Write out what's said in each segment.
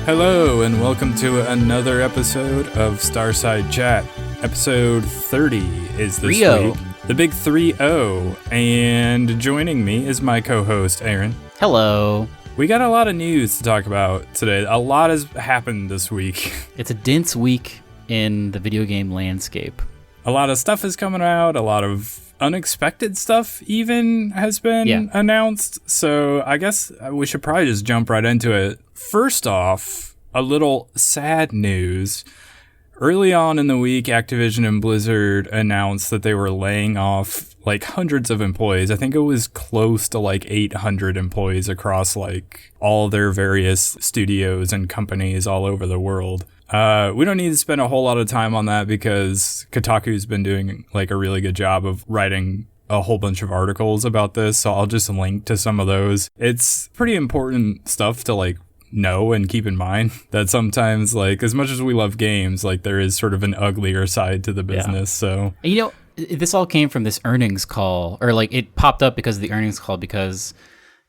Hello, and welcome to another episode of Starside Chat. Episode 30 is this week. The big 3-0. And joining me is my co-host, Aaron. Hello. We got a lot of news to talk about today. A lot has happened this week. It's a dense week in the video game landscape. A lot of stuff is coming out. A lot of unexpected stuff even has been announced. So I guess we should probably just jump right into it. First off, a little sad news. Early on in the week, Activision and Blizzard announced that they were laying off like hundreds of employees. I think it was close to like 800 employees across like all their various studios and companies all over the world. We don't need to spend a whole lot of time on that because Kotaku's been doing like a really good job of writing a whole bunch of articles about this. So I'll just link to some of those. It's pretty important stuff to like know and keep in mind that sometimes, like, as much as we love games, like there is sort of an uglier side to the business. So, you know, this all came from this earnings call, or like it popped up because of the earnings call, because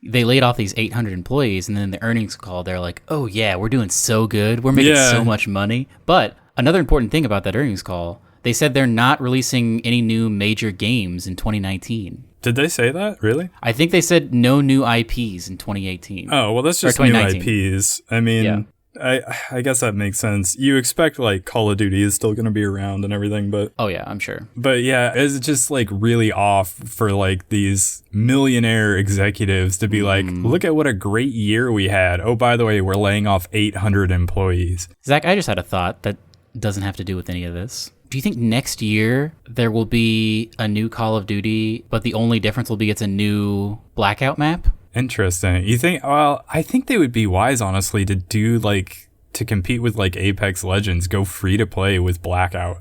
they laid off these 800 employees, and then the earnings call, they're like, oh yeah, we're doing so good, we're making so much money. But another important thing about that earnings call, they said they're not releasing any new major games in 2019. Did they say that? Really? I think they said no new IPs in 2018. Oh, well, that's just new IPs. I mean, I guess that makes sense. You expect, like, Call of Duty is still going to be around and everything, but... Oh, yeah, I'm sure. But, yeah, it's just, like, really off for, like, these millionaire executives to be like, look at what a great year we had. Oh, by the way, we're laying off 800 employees. Zach, I just had a thought that doesn't have to do with any of this. Do you think next year there will be a new Call of Duty, but the only difference will be it's a new Blackout map? Interesting. You think, well, I think they would be wise, honestly, to do, like, to compete with, like, Apex Legends, go free to play with Blackout.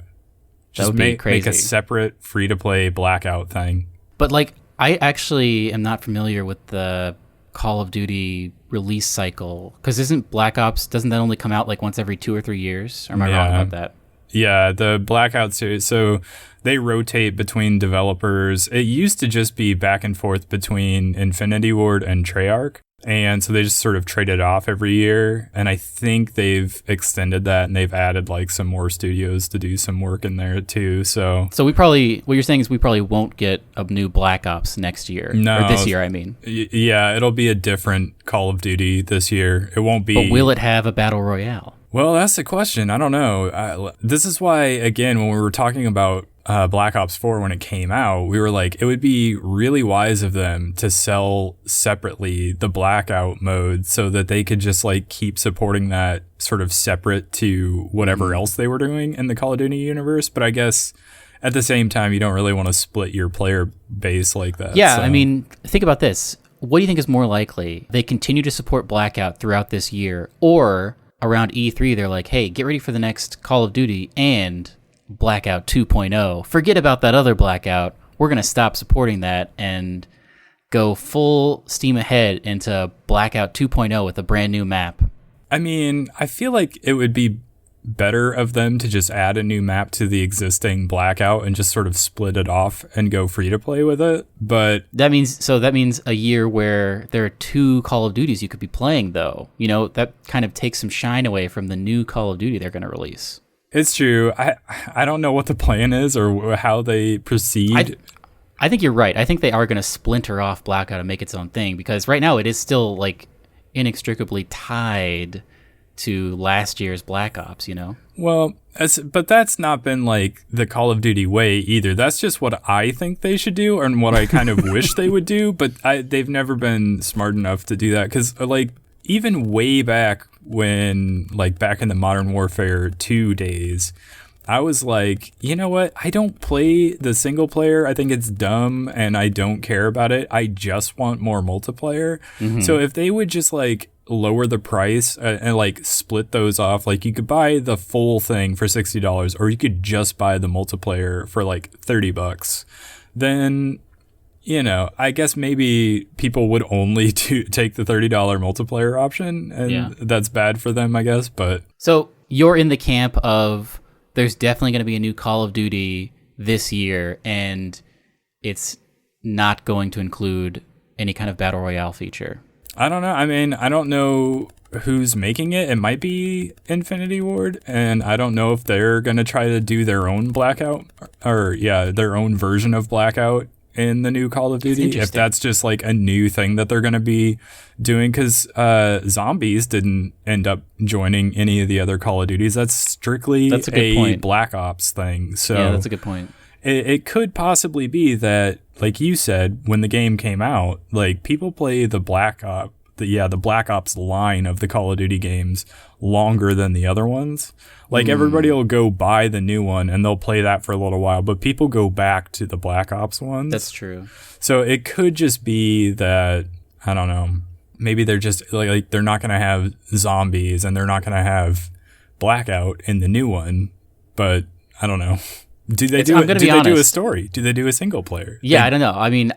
Just make a separate free to play Blackout thing. But, like, I actually am not familiar with the Call of Duty release cycle, because isn't Black Ops, doesn't that only come out, like, once every 2 or 3 years? Or am I wrong about that? Yeah, the Blackout series, so they rotate between developers. It used to just be back and forth between Infinity Ward and Treyarch, and so they just sort of traded off every year, and I think they've extended that, and they've added like some more studios to do some work in there too, so we probably, what you're saying is we probably won't get a new Black Ops next year, or this year, I mean. Yeah, it'll be a different Call of Duty this year. It won't be... But will it have a Battle Royale? Well, that's the question. I don't know. This is why, again, when we were talking about Black Ops 4 when it came out, we were like, it would be really wise of them to sell separately the Blackout mode so that they could just like keep supporting that sort of separate to whatever else they were doing in the Call of Duty universe. But I guess at the same time, you don't really want to split your player base like that. Yeah, so. I mean, think about this. What do you think is more likely? They continue to support Blackout throughout this year, or around E3, they're like, hey, get ready for the next Call of Duty and Blackout 2.0. Forget about that other Blackout. We're going to stop supporting that and go full steam ahead into Blackout 2.0 with a brand new map. I mean, I feel like it would be better of them to just add a new map to the existing Blackout and just sort of split it off and go free to play with it. But that means a year where there are 2 Call of Duties you could be playing, though. You know, that kind of takes some shine away from the new Call of Duty they're going to release. It's true. I don't know what the plan is or how they proceed. I think you're right. I think they are going to splinter off Blackout and make its own thing, because right now it is still like inextricably tied to last year's Black Ops, you know? Well, but that's not been like the Call of Duty way either. That's just what I think they should do and what I kind of wish they would do, but they've never been smart enough to do that, because like even way back when, like back in the Modern Warfare 2 days, I was like, you know what? I don't play the single player. I think it's dumb and I don't care about it. I just want more multiplayer. Mm-hmm. So if they would just like lower the price and like split those off, like you could buy the full thing for $60 or you could just buy the multiplayer for like $30, then, you know, I guess maybe people would only take the $30 multiplayer option, and that's bad for them, I guess. But so you're in the camp of there's definitely going to be a new Call of Duty this year, and it's not going to include any kind of Battle Royale feature. I don't know. I mean, I don't know who's making it. It might be Infinity Ward, and I don't know if they're going to try to do their own Blackout, their own version of Blackout in the new Call of Duty, if that's just like a new thing that they're going to be doing, because Zombies didn't end up joining any of the other Call of Duties. That's strictly a Black Ops thing. So yeah, that's a good point. It could possibly be that, like you said, when the game came out, like people play the Black Ops line of the Call of Duty games longer than the other ones. Like everybody will go buy the new one and they'll play that for a little while, but people go back to the Black Ops ones. That's true. So it could just be that, I don't know, maybe they're just like they're not going to have Zombies and they're not going to have Blackout in the new one, but I don't know. Do they do a story? Do they do a single player? Yeah, I don't know. I mean,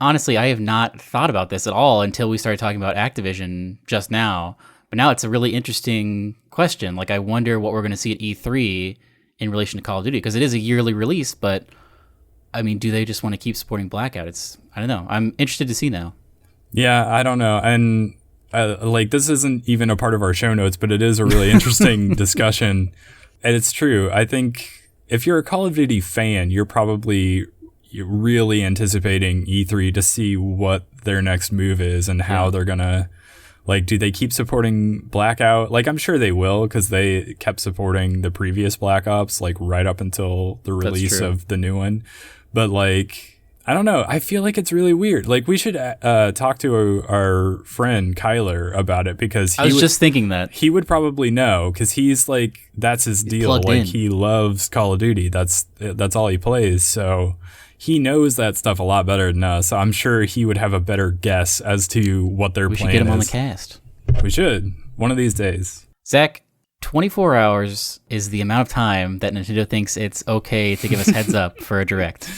honestly, I have not thought about this at all until we started talking about Activision just now. But now it's a really interesting question. Like, I wonder what we're going to see at E3 in relation to Call of Duty, because it is a yearly release. But I mean, do they just want to keep supporting Blackout? I don't know. I'm interested to see now. Yeah, I don't know. And this isn't even a part of our show notes, but it is a really interesting discussion. And it's true. I think if you're a Call of Duty fan, you're probably really anticipating E3 to see what their next move is and how they're going to, like, do they keep supporting Blackout? Like, I'm sure they will, because they kept supporting the previous Black Ops, like, right up until the release of the new one. But, like, I don't know. I feel like it's really weird. Like, we should talk to our friend Kyler about it, because I was just thinking that. He would probably know, because he's, like, that's his deal. Like, he loves Call of Duty. That's all he plays, so he knows that stuff a lot better than us. So I'm sure he would have a better guess as to what their plan is. We should get him on the cast. We should. One of these days. Zach, 24 hours is the amount of time that Nintendo thinks it's okay to give us heads up for a Direct.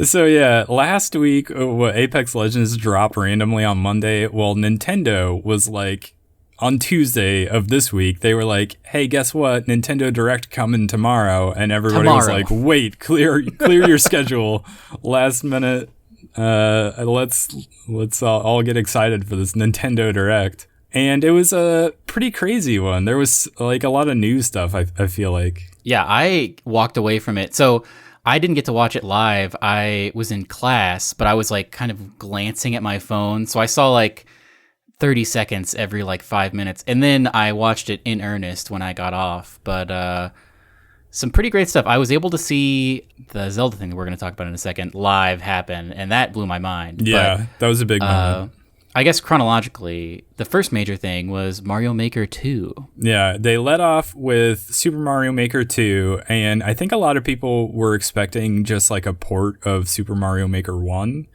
So yeah, last week, Apex Legends dropped randomly on Monday. Well, Nintendo was like, on Tuesday of this week, they were like, hey, guess what? Nintendo Direct coming tomorrow. And everybody was like, wait, clear your schedule. Last minute, let's all get excited for this Nintendo Direct. And it was a pretty crazy one. There was like a lot of new stuff, I feel like. Yeah, I walked away from it. So I didn't get to watch it live. I was in class, but I was like kind of glancing at my phone. So I saw like 30 seconds every like 5 minutes, and then I watched it in earnest when I got off. But some pretty great stuff. I was able to see the Zelda thing that we're going to talk about in a second live happen, and that blew my mind. Yeah, that was a big moment. I guess chronologically, the first major thing was Mario Maker 2. Yeah, they led off with Super Mario Maker 2, and I think a lot of people were expecting just like a port of Super Mario Maker 1,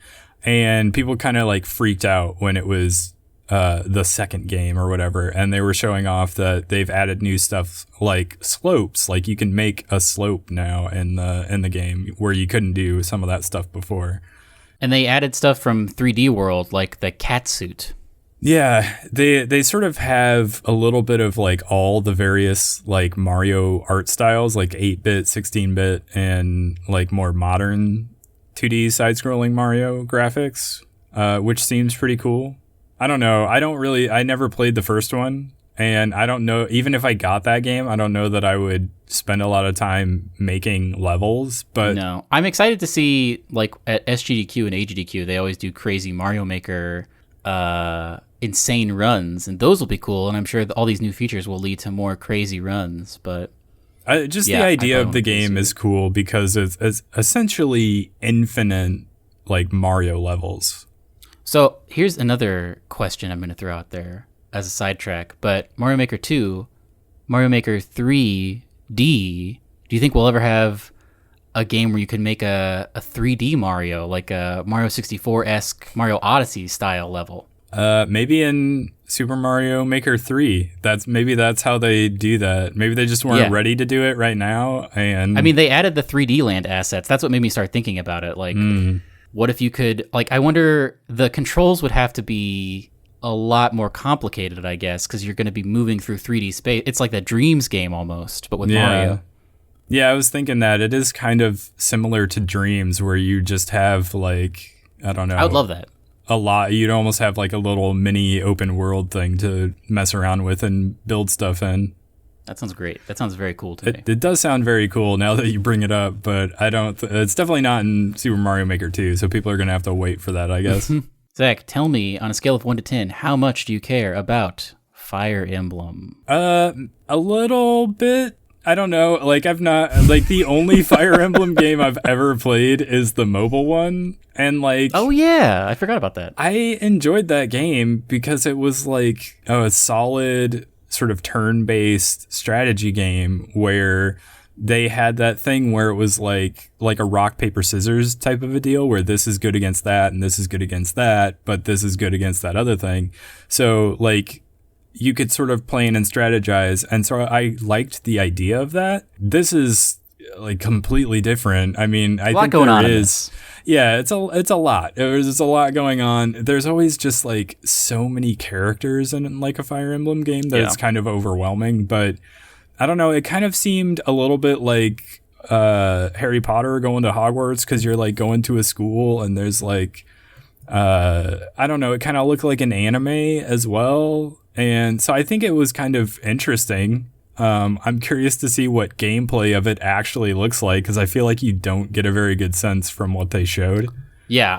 and people kind of like freaked out when it was the second game or whatever, and they were showing off that they've added new stuff like slopes. Like you can make a slope now in the game where you couldn't do some of that stuff before. And they added stuff from 3D World, like the cat suit. Yeah, they sort of have a little bit of like all the various like Mario art styles, like 8-bit, 16-bit, and like more modern 2D side-scrolling Mario graphics, which seems pretty cool. I don't know. I never played the first one, and I don't know, even if I got that game, I don't know that I would spend a lot of time making levels, but no. I'm excited to see, like, at SGDQ and AGDQ, they always do crazy Mario Maker insane runs, and those will be cool, and I'm sure all these new features will lead to more crazy runs, but the idea of the game is cool because it's essentially infinite, like, Mario levels. So here's another question I'm going to throw out there as a sidetrack, but Mario Maker 2, Mario Maker 3D, do you think we'll ever have a game where you can make a 3D Mario, like a Mario 64-esque Mario Odyssey style level? Maybe in Super Mario Maker 3. That's how they do that. Maybe they just weren't ready to do it right now. And I mean, they added the 3D land assets. That's what made me start thinking about it. Like, what if you could, like, I wonder, the controls would have to be a lot more complicated, I guess, because you're going to be moving through 3D space. It's like the Dreams game almost, but with Mario. Yeah, I was thinking that it is kind of similar to Dreams, where you just have, like, I don't know. I would love that. a lot. You'd almost have like a little mini open world thing to mess around with and build stuff in. That sounds great. That sounds very cool to me. It does sound very cool now that you bring it up, but I don't. It's definitely not in Super Mario Maker 2, so people are gonna have to wait for that, I guess. Zach, tell me on a scale of 1 to 10, how much do you care about Fire Emblem? A little bit. I don't know. Like I've not like the only Fire Emblem game I've ever played is the mobile one, and like oh yeah, I forgot about that. I enjoyed that game because it was like a solid sort of turn-based strategy game where they had that thing where it was like a rock paper scissors type of a deal where this is good against that and this is good against that, but this is good against that other thing. So like you could sort of plan and strategize, and so I liked the idea of that. This is like completely different. I mean, I think there is. Yeah, it's a lot. There's a lot going on. There's always just like so many characters in like a Fire Emblem game that it's kind of overwhelming. But I don't know. It kind of seemed a little bit like Harry Potter going to Hogwarts, because you're like going to a school and there's like I don't know. It kind of looked like an anime as well, and so I think it was kind of interesting. I'm curious to see what gameplay of it actually looks like, because I feel like you don't get a very good sense from what they showed. Yeah,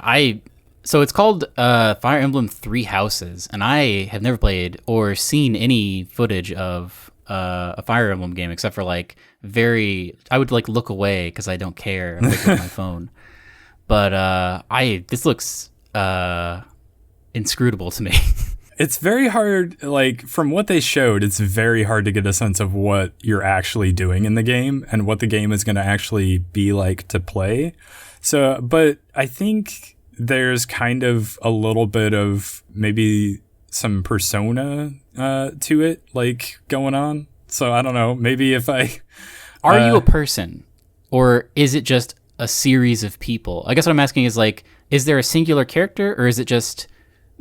so it's called Fire Emblem Three Houses, and I have never played or seen any footage of a Fire Emblem game except for like I would like look away because I don't care. I'm looking at my phone. But this looks inscrutable to me. It's very hard, like, from what they showed, it's very hard to get a sense of what you're actually doing in the game and what the game is going to actually be like to play. So, but I think there's kind of a little bit of maybe some persona to it, like, going on. So, I don't know, maybe if I... Are you a person, or is it just a series of people? I guess what I'm asking is, like, is there a singular character, or is it just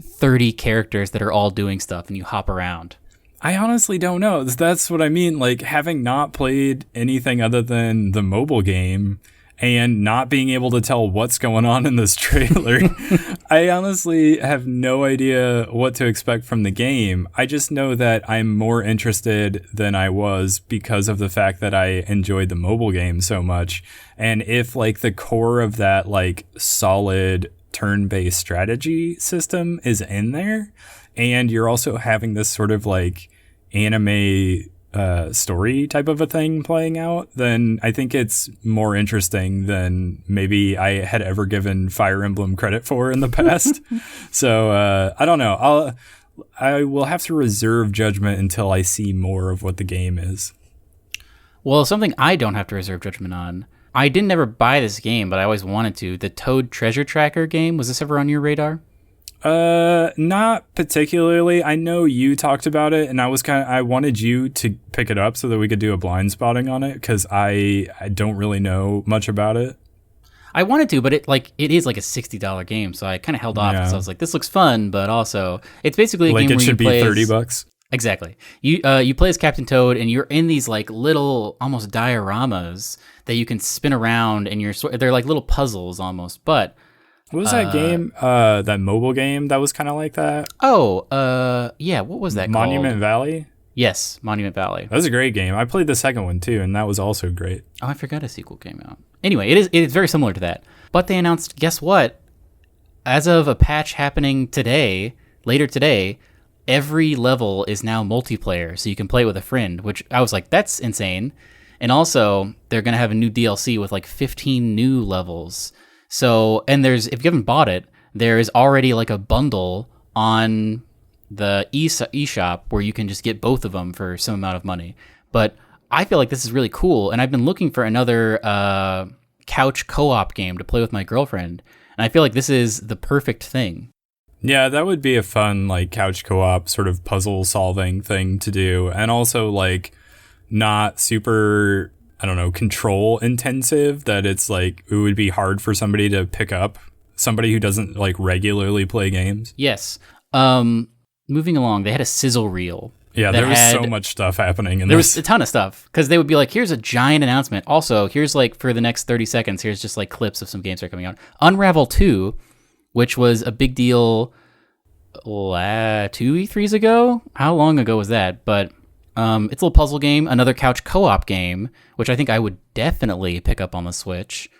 30 characters that are all doing stuff and you hop around? I honestly don't know. That's what I mean. Like, having not played anything other than the mobile game and not being able to tell what's going on in this trailer, I honestly have no idea what to expect from the game. I just know that I'm more interested than I was because of the fact that I enjoyed the mobile game so much. And if like the core of that like solid turn-based strategy system is in there, and you're also having this sort of like anime story type of a thing playing out, then I think it's more interesting than maybe I had ever given Fire Emblem credit for in the past. So I don't know. I will have to reserve judgment until I see more of what the game is. Well, something I don't have to reserve judgment on. I didn't ever buy this game, but I always wanted to. The Toad Treasure Tracker game, was this ever on your radar? Not particularly. I know you talked about it, and I wanted you to pick it up so that we could do a blind spotting on it, because I don't really know much about it. I wanted to, but it is like a $60 game, so I kind of held off because I was like, this looks fun, but also it's basically a game where you play. Like it should be $30. Exactly. You play as Captain Toad, and you're in these like little almost dioramas that you can spin around, and they're like little puzzles almost. But what was that game? That mobile game that was kind of like that. Oh, yeah. What was that called? Monument Valley. Yes, Monument Valley. That was a great game. I played the second one too, and that was also great. Oh, I forgot a sequel came out. Anyway, it is very similar to that. But they announced, guess what? As of a patch happening later today, every level is now multiplayer, so you can play with a friend, which I was like, that's insane. And also, they're going to have a new DLC with like 15 new levels. So, and if you haven't bought it, there is already like a bundle on the eShop where you can just get both of them for some amount of money. But I feel like this is really cool, and I've been looking for another couch co-op game to play with my girlfriend, and I feel like this is the perfect thing. Yeah, that would be a fun like couch co-op sort of puzzle solving thing to do, and also like not super, I don't know, control intensive, that it's like it would be hard for somebody to pick up, somebody who doesn't like regularly play games. Yes. Moving along, they had a sizzle reel. Yeah, there was so much stuff happening in this. There was a ton of stuff, because they would be like, here's a giant announcement. Also, here's like for the next 30 seconds, here's just like clips of some games that are coming out. Unravel 2 which was a big deal 2 E3s ago. How long ago was that? But it's a little puzzle game, another couch co-op game, which I think I would definitely pick up on the Switch.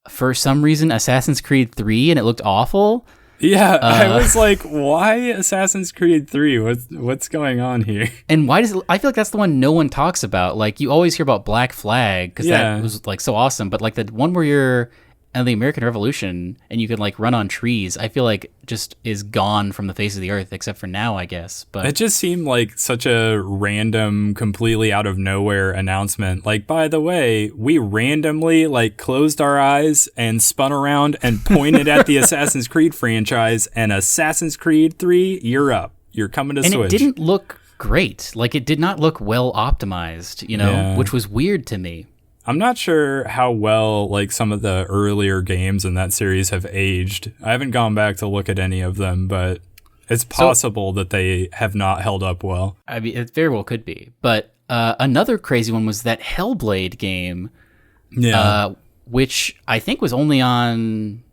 For some reason, Assassin's Creed 3, and it looked awful. Yeah, I was like, why Assassin's Creed 3? What's going on here? And why I feel like that's the one no one talks about. Like, you always hear about Black Flag, because that was, like, so awesome. But, like, the one where you're in the American Revolution and you can, like, run on trees, I feel like just is gone from the face of the earth, except for now, I guess. But it just seemed like such a random, completely out of nowhere announcement. Like, by the way, we randomly, like, closed our eyes and spun around and pointed at the Assassin's Creed franchise, and Assassin's Creed 3, you're up. You're coming to Switch. And it didn't look great. Like, it did not look well optimized, which was weird to me. I'm not sure how well, like, some of the earlier games in that series have aged. I haven't gone back to look at any of them, but it's possible that they have not held up well. I mean, it very well could be. But another crazy one was that Hellblade game, which I think was only on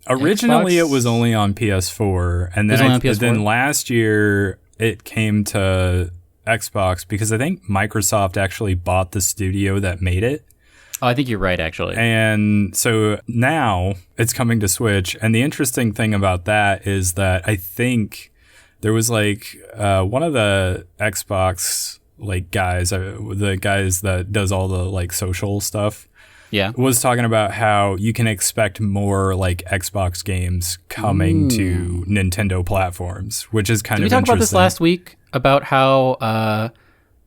Originally, Xbox? it was only on PS4, and then last year it came to Xbox because I think Microsoft actually bought the studio that made it. Oh, I think you're right, actually. And so now it's coming to Switch. And the interesting thing about that is that I think there was like one of the Xbox like guys, the guys that does all the like social stuff, was talking about how you can expect more like Xbox games coming to Nintendo platforms, which is kind of interesting. Did we talk about this last week about how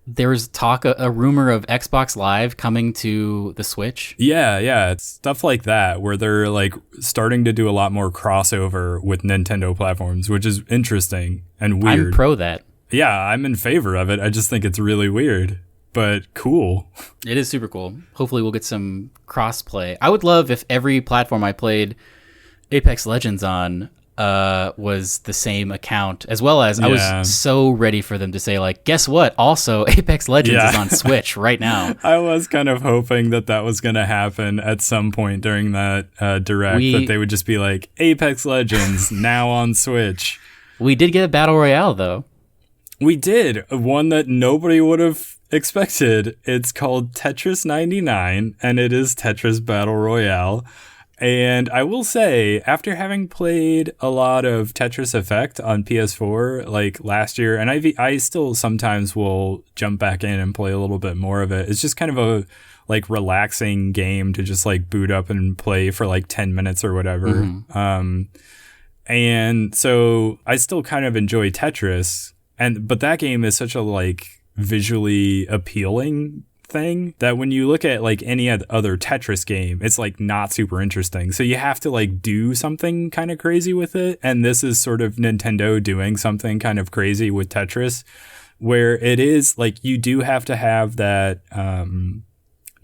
there was a rumor of Xbox Live coming to the Switch? Yeah, it's stuff like that where they're like starting to do a lot more crossover with Nintendo platforms, which is interesting and weird. I'm pro that. Yeah, I'm in favor of it. I just think it's really weird, but cool. It is super cool. Hopefully we'll get some cross-play. I would love if every platform I played Apex Legends on was the same account, as well as I was so ready for them to say, like, guess what? Also, Apex Legends is on Switch right now. I was kind of hoping that was going to happen at some point during that Direct, that they would just be like, Apex Legends, now on Switch. We did get a Battle Royale, though. We did. One that nobody would have expected. It's called Tetris 99, and it is Tetris Battle Royale. And I will say, after having played a lot of Tetris Effect on PS4 like last year, and I still sometimes will jump back in and play a little bit more of it. It's just kind of a like relaxing game to just like boot up and play for like 10 minutes or whatever. Mm-hmm. And so I still kind of enjoy Tetris, but that game is such a like visually appealing thing that when you look at like any other Tetris game, it's like not super interesting. So you have to like do something kind of crazy with it. And this is sort of Nintendo doing something kind of crazy with Tetris, where it is like you do have to have that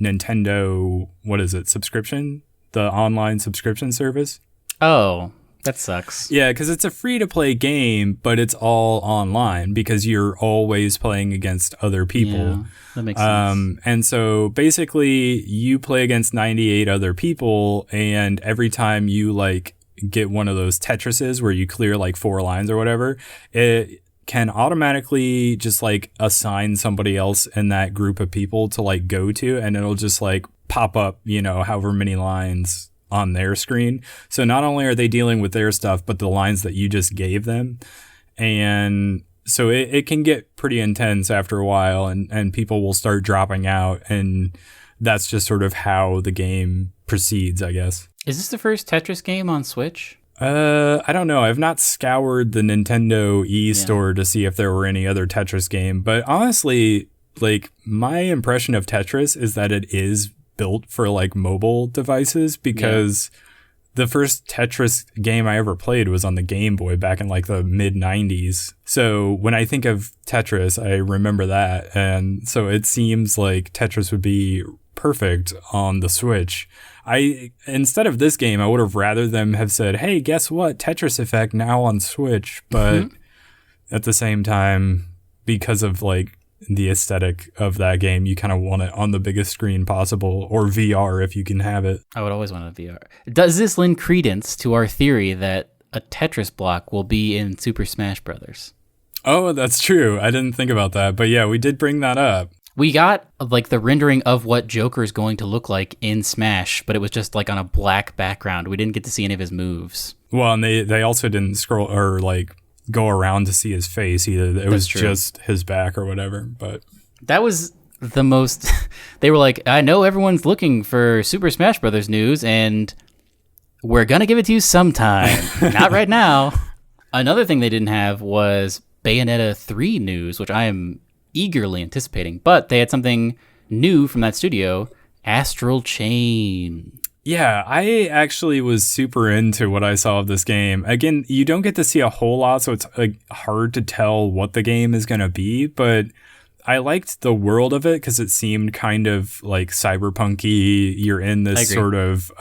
Nintendo, what is it, subscription? The online subscription service. Oh, that sucks. Yeah, because it's a free-to-play game, but it's all online because you're always playing against other people. Yeah, that makes sense. And so basically, you play against 98 other people, and every time you like get one of those Tetrises where you clear like 4 lines or whatever, it can automatically just like assign somebody else in that group of people to like go to, and it'll just like pop up, however many lines on their screen. So not only are they dealing with their stuff, but the lines that you just gave them. And so it can get pretty intense after a while, and people will start dropping out, and that's just sort of how the game proceeds, I guess. Is this the first Tetris game on Switch? I don't know. I've not scoured the Nintendo e-store to see if there were any other Tetris game, but honestly, like my impression of Tetris is that it is built for like mobile devices, because the first Tetris game I ever played was on the Game Boy back in like the mid 90s. So when I think of Tetris, I remember that. And so it seems like Tetris would be perfect on the Switch. Instead of this game, I would have rather them have said, hey, guess what? Tetris Effect now on Switch. But at the same time, because of like the aesthetic of that game. You kind of want it on the biggest screen possible, or VR if you can have it. I would always want a VR. Does this lend credence to our theory that a Tetris block will be in Super Smash Brothers? Oh, that's true. I didn't think about that. But yeah, we did bring that up. We got like the rendering of what Joker is going to look like in Smash, but it was just like on a black background. We didn't get to see any of his moves. Well, and they also didn't scroll or like go around to see his face either. It was just his back or whatever. But that was the most. They were like, I know everyone's looking for Super Smash Brothers news, and we're gonna give it to you sometime. Not right now. Another thing they didn't have was Bayonetta 3 news, which I am eagerly anticipating, but they had something new from that studio, Astral Chain. Yeah, I actually was super into what I saw of this game. Again, you don't get to see a whole lot, so it's like hard to tell what the game is going to be, but I liked the world of it because it seemed kind of like cyberpunky. You're in this sort of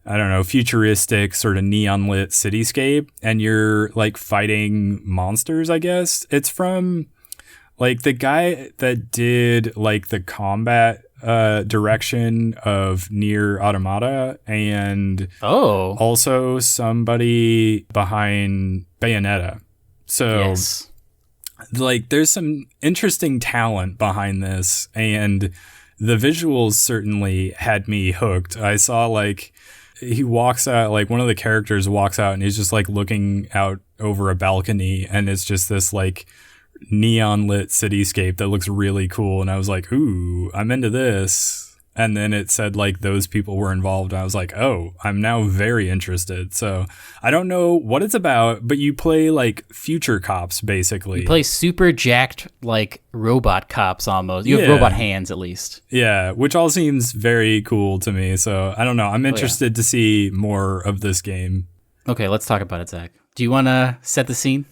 I don't know, futuristic sort of neon lit cityscape, and you're like fighting monsters, I guess. It's from like the guy that did like the combat direction of Nier Automata, and also somebody behind Bayonetta. So like there's some interesting talent behind this, and the visuals certainly had me hooked. I saw like he walks out, like one of the characters walks out and he's just like looking out over a balcony, and it's just this like neon lit cityscape that looks really cool. And I was like, ooh, I'm into this. And then it said like those people were involved. And I was like, oh, I'm now very interested. So I don't know what it's about, but you play like future cops, basically. You play super jacked like robot cops almost. You have robot hands at least. Yeah, which all seems very cool to me. So I don't know. I'm interested to see more of this game. Okay, let's talk about it, Zach. Do you want to set the scene?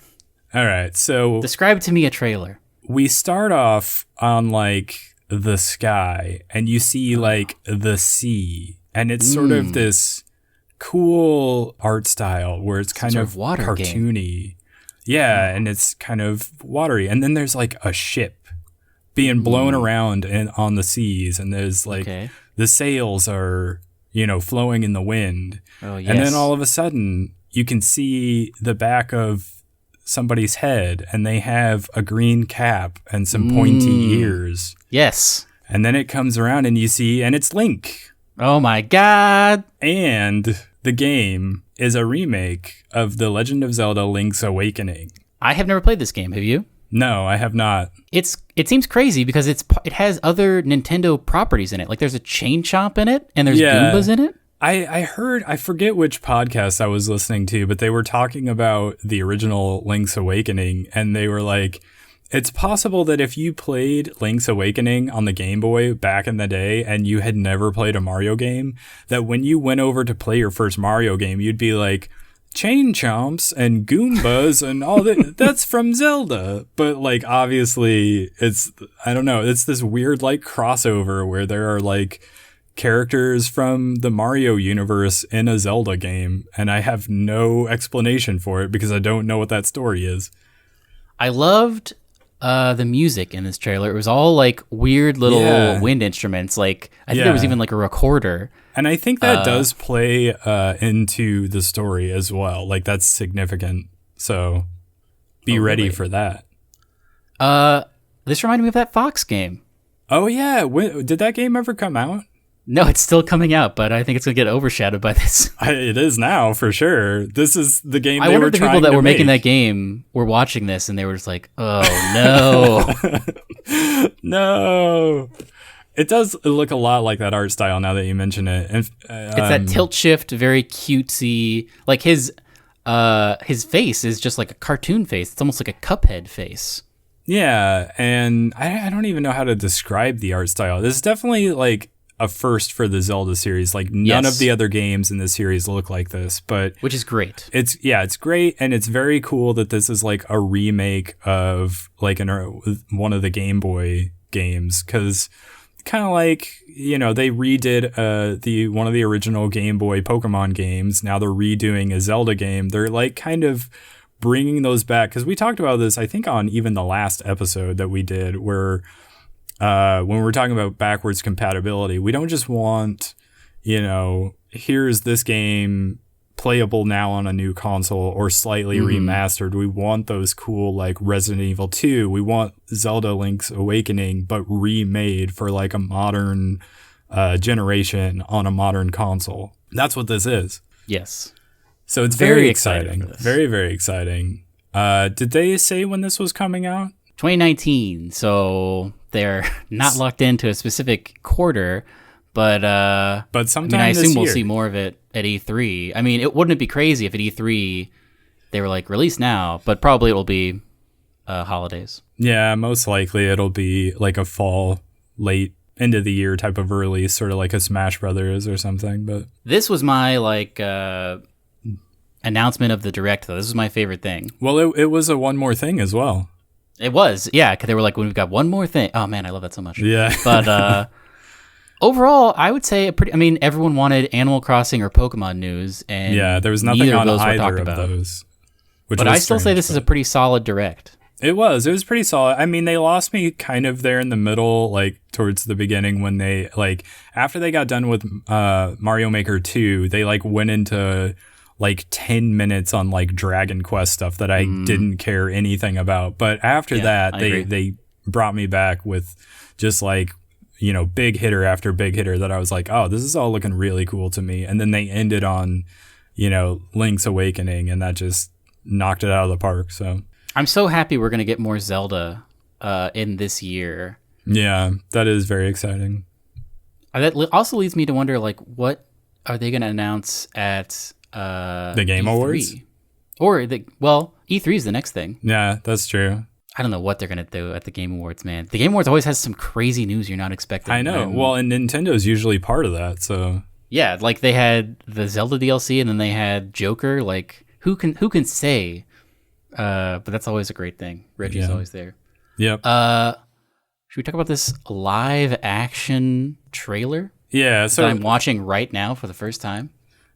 All right, so describe to me a trailer. We start off on like the sky, and you see like the sea, and it's sort of this cool art style where it's kind of water cartoony. Game. Yeah, and it's kind of watery. And then there's like a ship being blown around on the seas, and there's like the sails are, you know, flowing in the wind. Oh, yes. And then all of a sudden you can see the back of somebody's head, and they have a green cap and some pointy ears. Yes. And then it comes around and you see, and it's Link. Oh my God. And the game is a remake of The Legend of Zelda Link's Awakening. I have never played this game. Have you? No, I have not. It seems crazy because it has other Nintendo properties in it. Like there's a Chain Chomp in it, and there's Goombas in it. I heard, I forget which podcast I was listening to, but they were talking about the original Link's Awakening, and they were like, it's possible that if you played Link's Awakening on the Game Boy back in the day and you had never played a Mario game, that when you went over to play your first Mario game, you'd be like, Chain Chomps and Goombas and all that, that's from Zelda. But like, obviously, it's, I don't know, it's this weird like crossover where there are like characters from the Mario universe in a Zelda game, and I have no explanation for it because I don't know what that story is. I loved the music in this trailer. It was all like weird little wind instruments. Like I think there was even like a recorder. And I think that does play into the story as well. Like that's significant. So be ready for that. This reminded me of that Fox game. Oh yeah. Did that game ever come out? No, it's still coming out, but I think it's going to get overshadowed by this. It is now, for sure. This is the game they were trying to make. I wonder if the people that were making that game were watching this, and they were just like, oh, no. No. It does look a lot like that art style now that you mention it. And, it's that tilt shift, very cutesy. Like his face is just like a cartoon face. It's almost like a Cuphead face. Yeah, and I don't even know how to describe the art style. This is definitely like a first for the Zelda series. Like none of the other games in the series look like this, but which is great. It's great, and it's very cool that this is like a remake of like one of the Game Boy games, because kind of like, you know, they redid one of the original Game Boy Pokemon games. Now they're redoing a Zelda game. They're like kind of bringing those back, because we talked about this, I think, on even the last episode that we did, where when we're talking about backwards compatibility, we don't just want, here's this game playable now on a new console or slightly remastered. We want those cool, like Resident Evil 2. We want Zelda Link's Awakening, but remade for like a modern generation on a modern console. That's what this is. Yes. So it's very exciting. Very, very exciting. Did they say when this was coming out? 2019. So they're not locked into a specific quarter, but sometime I assume we'll year. see more of it at E3. I mean, wouldn't it be crazy if at E3 they were like, release now, but probably it will be holidays. Yeah, most likely it'll be like a fall, late end of the year type of release, sort of like a Smash Brothers or something. But this was my announcement of the Direct, though. This is my favorite thing. Well, it was a one more thing as well. It was, yeah, because they were like, when we've got one more thing. Oh man, I love that so much. Yeah. But overall, I would say everyone wanted Animal Crossing or Pokemon news, and yeah, there was nothing on either of those. But I still say this is a pretty solid Direct. It was pretty solid. I mean, they lost me kind of there in the middle, like towards the beginning when they, like, after they got done with Mario Maker 2, they like went into like 10 minutes on like Dragon Quest stuff that I didn't care anything about. But after that, they brought me back with just like, big hitter after big hitter that I was like, oh, this is all looking really cool to me. And then they ended on, Link's Awakening, and that just knocked it out of the park. So I'm so happy we're going to get more Zelda in this year. Yeah, that is very exciting. That also leads me to wonder, like, what are they going to announce at the Game E3? Awards? Or, E3 is the next thing. Yeah, that's true. I don't know what they're going to do at the Game Awards, man. The Game Awards always has some crazy news you're not expecting. I know. Well, and Nintendo's usually part of that, so... Yeah, like they had the Zelda DLC, and then they had Joker. Like, who can say? But that's always a great thing. Reggie's always there. Yep. Should we talk about this live action trailer? Yeah, so that I'm watching right now for the first time.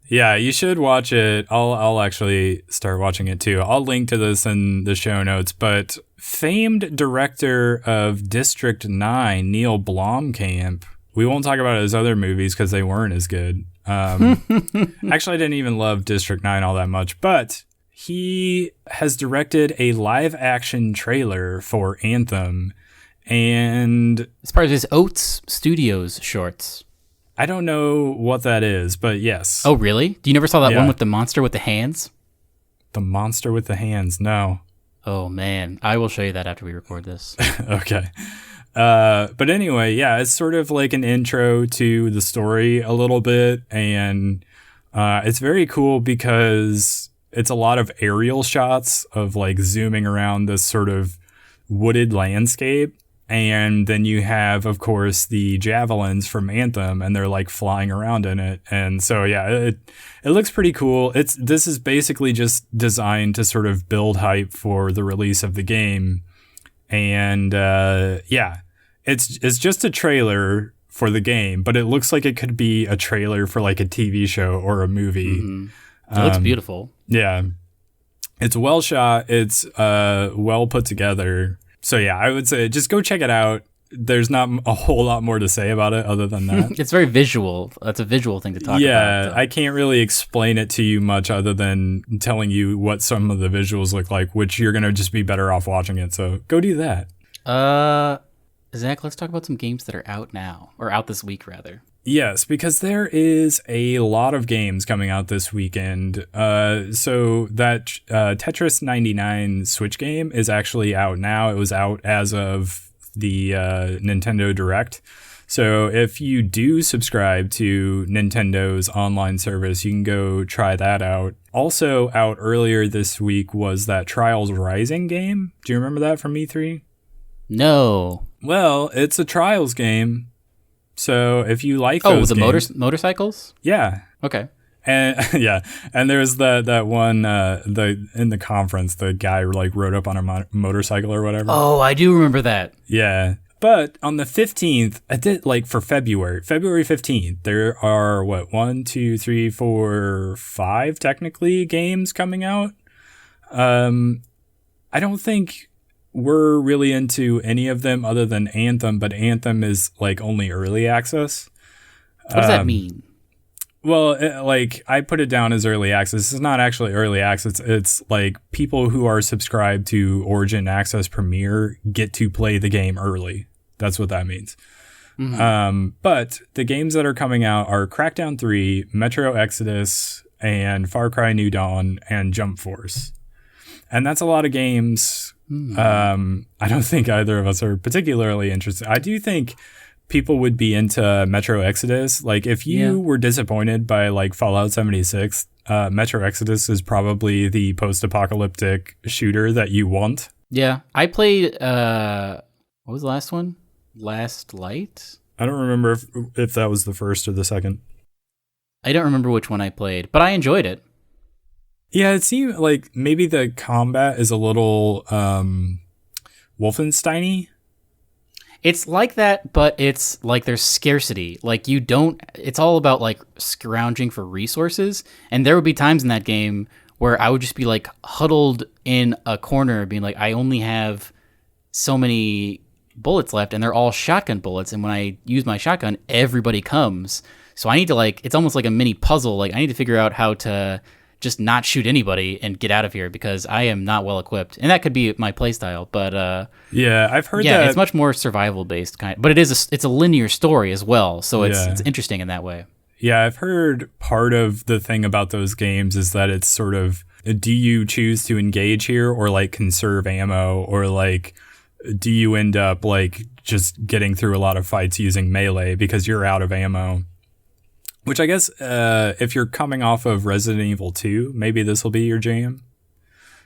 Yeah, you should watch it. I'll actually start watching it too. I'll link to this in the show notes. But famed director of District 9, Neill Blomkamp. We won't talk about his other movies because they weren't as good. Actually, I didn't even love District 9 all that much, but he has directed a live action trailer for Anthem, and it's part of his Oats Studios shorts. I don't know what that is, but yes. Oh, really? You never saw that one with the monster with the hands? The monster with the hands? No. Oh, man. I will show you that after we record this. Okay. But anyway, yeah, it's sort of like an intro to the story a little bit, and it's very cool because it's a lot of aerial shots of like zooming around this sort of wooded landscape. And then you have, of course, the javelins from Anthem, and they're like flying around in it. And so, yeah, it looks pretty cool. This is basically just designed to sort of build hype for the release of the game. And it's just a trailer for the game, but it looks like it could be a trailer for like a TV show or a movie. Mm-hmm. It looks beautiful. Yeah. It's well shot. It's well put together. So yeah, I would say just go check it out. There's not a whole lot more to say about it other than that. It's very visual. That's a visual thing to talk about. Yeah, I can't really explain it to you much other than telling you what some of the visuals look like, which you're going to just be better off watching it. So go do that. Zach, let's talk about some games that are out now, or out this week, rather. Yes, because there is a lot of games coming out this weekend. So that Tetris 99 Switch game is actually out now. It was out as of the Nintendo Direct. So if you do subscribe to Nintendo's online service, you can go try that out. Also out earlier this week was that Trials Rising game. Do you remember that from E3? No. Well, it's a Trials game. So if you like those games, motorcycles? Yeah. Okay. And yeah, and there's that one in the conference, the guy like rode up on a motorcycle or whatever. Oh, I do remember that. Yeah. But on the 15th, I did like for February 15th, there are 1, 2, 3, 4, 5 technically games coming out. I don't think we're really into any of them other than Anthem, but Anthem is like only early access. What does that mean? Well, I put it down as early access. It's not actually early access. It's like people who are subscribed to Origin Access Premier get to play the game early. That's what that means. Mm-hmm. But the games that are coming out are Crackdown 3, Metro Exodus, and Far Cry New Dawn, and Jump Force. And that's a lot of games. I don't think either of us are particularly interested. I do think people would be into Metro Exodus. Like, if you were disappointed by like Fallout 76, Metro Exodus is probably the post-apocalyptic shooter that you want. Yeah, I played. What was the last one? Last Light? I don't remember if that was the first or the second. I don't remember which one I played, but I enjoyed it. Yeah, it seemed like maybe the combat is a little Wolfenstein-y. It's like that, but it's like there's scarcity. Like it's all about like scrounging for resources. And there would be times in that game where I would just be like huddled in a corner being like, I only have so many bullets left and they're all shotgun bullets. And when I use my shotgun, everybody comes. So I need to it's almost like a mini puzzle. Like I need to figure out how to just not shoot anybody and get out of here because I am not well equipped. And that could be my playstyle, but yeah, I've heard that. Yeah, it's much more survival based but it's a linear story as well, so it's interesting in that way. Yeah, I've heard part of the thing about those games is that it's sort of, do you choose to engage here or like conserve ammo, or like do you end up like just getting through a lot of fights using melee because you're out of ammo? Which I guess if you're coming off of Resident Evil 2, maybe this will be your jam.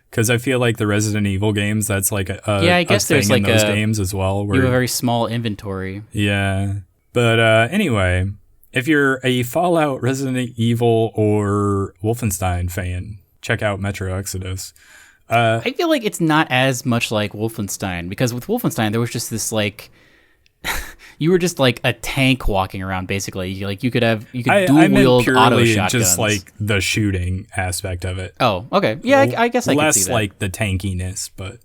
Because I feel like the Resident Evil games, that's like I guess thing there's like in those games as well. Where you have a very small inventory. Yeah. But anyway, if you're a Fallout, Resident Evil, or Wolfenstein fan, check out Metro Exodus. I feel like it's not as much like Wolfenstein, because with Wolfenstein, there was just this like... You were just like a tank walking around, basically. You could dual wield auto shotguns. Just like the shooting aspect of it. Oh, okay. Yeah, I guess I can see that. Less like the tankiness, but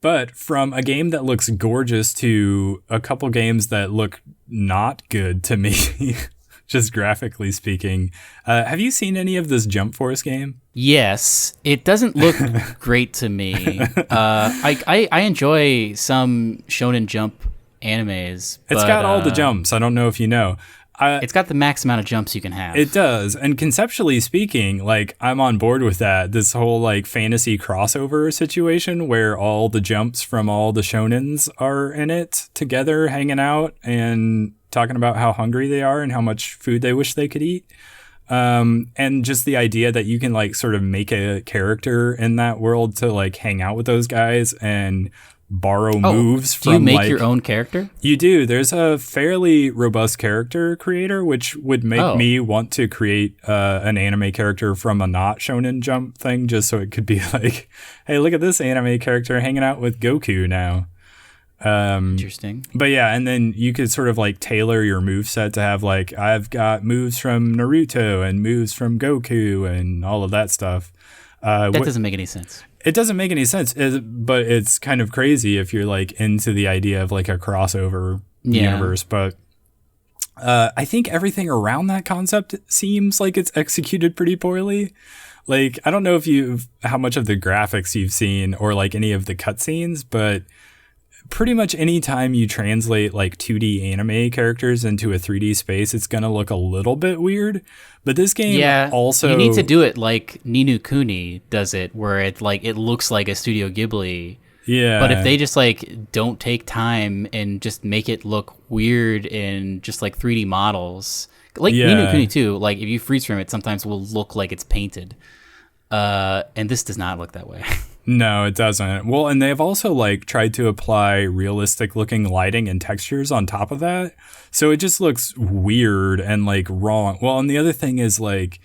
but from a game that looks gorgeous to a couple games that look not good to me, just graphically speaking. Have you seen any of this Jump Force game? Yes, it doesn't look great to me. I enjoy some Shonen Jump animes. It's got all the jumps. I don't know if you know. It's got the max amount of jumps you can have. It does. And conceptually speaking, like, I'm on board with that. This whole like fantasy crossover situation where all the jumps from all the shonens are in it together, hanging out and talking about how hungry they are and how much food they wish they could eat. And just the idea that you can like sort of make a character in that world to like hang out with those guys and borrow moves from. Do you make your own character? You do. There's a fairly robust character creator, which would make me want to create an anime character from a not Shonen Jump thing, just so it could be like, hey, look at this anime character hanging out with Goku now. Interesting. But yeah, and then you could sort of like tailor your moveset to have like, I've got moves from Naruto and moves from Goku and all of that stuff. That doesn't make any sense. It doesn't make any sense, but it's kind of crazy if you're like into the idea of like a crossover universe. But I think everything around that concept seems like it's executed pretty poorly. Like, I don't know if how much of the graphics you've seen or like any of the cutscenes, but pretty much any time you translate like 2D anime characters into a 3D space, it's going to look a little bit weird. But this game also... You need to do it like Ni no Kuni does it, where it looks like a Studio Ghibli. Yeah. But if they just like don't take time and just make it look weird in just like 3D models, like Ni no Kuni too, like if you freeze frame it, sometimes will look like it's painted. And this does not look that way. No, it doesn't. Well, and they've also like tried to apply realistic looking lighting and textures on top of that. So it just looks weird and like wrong. Well, and the other thing is like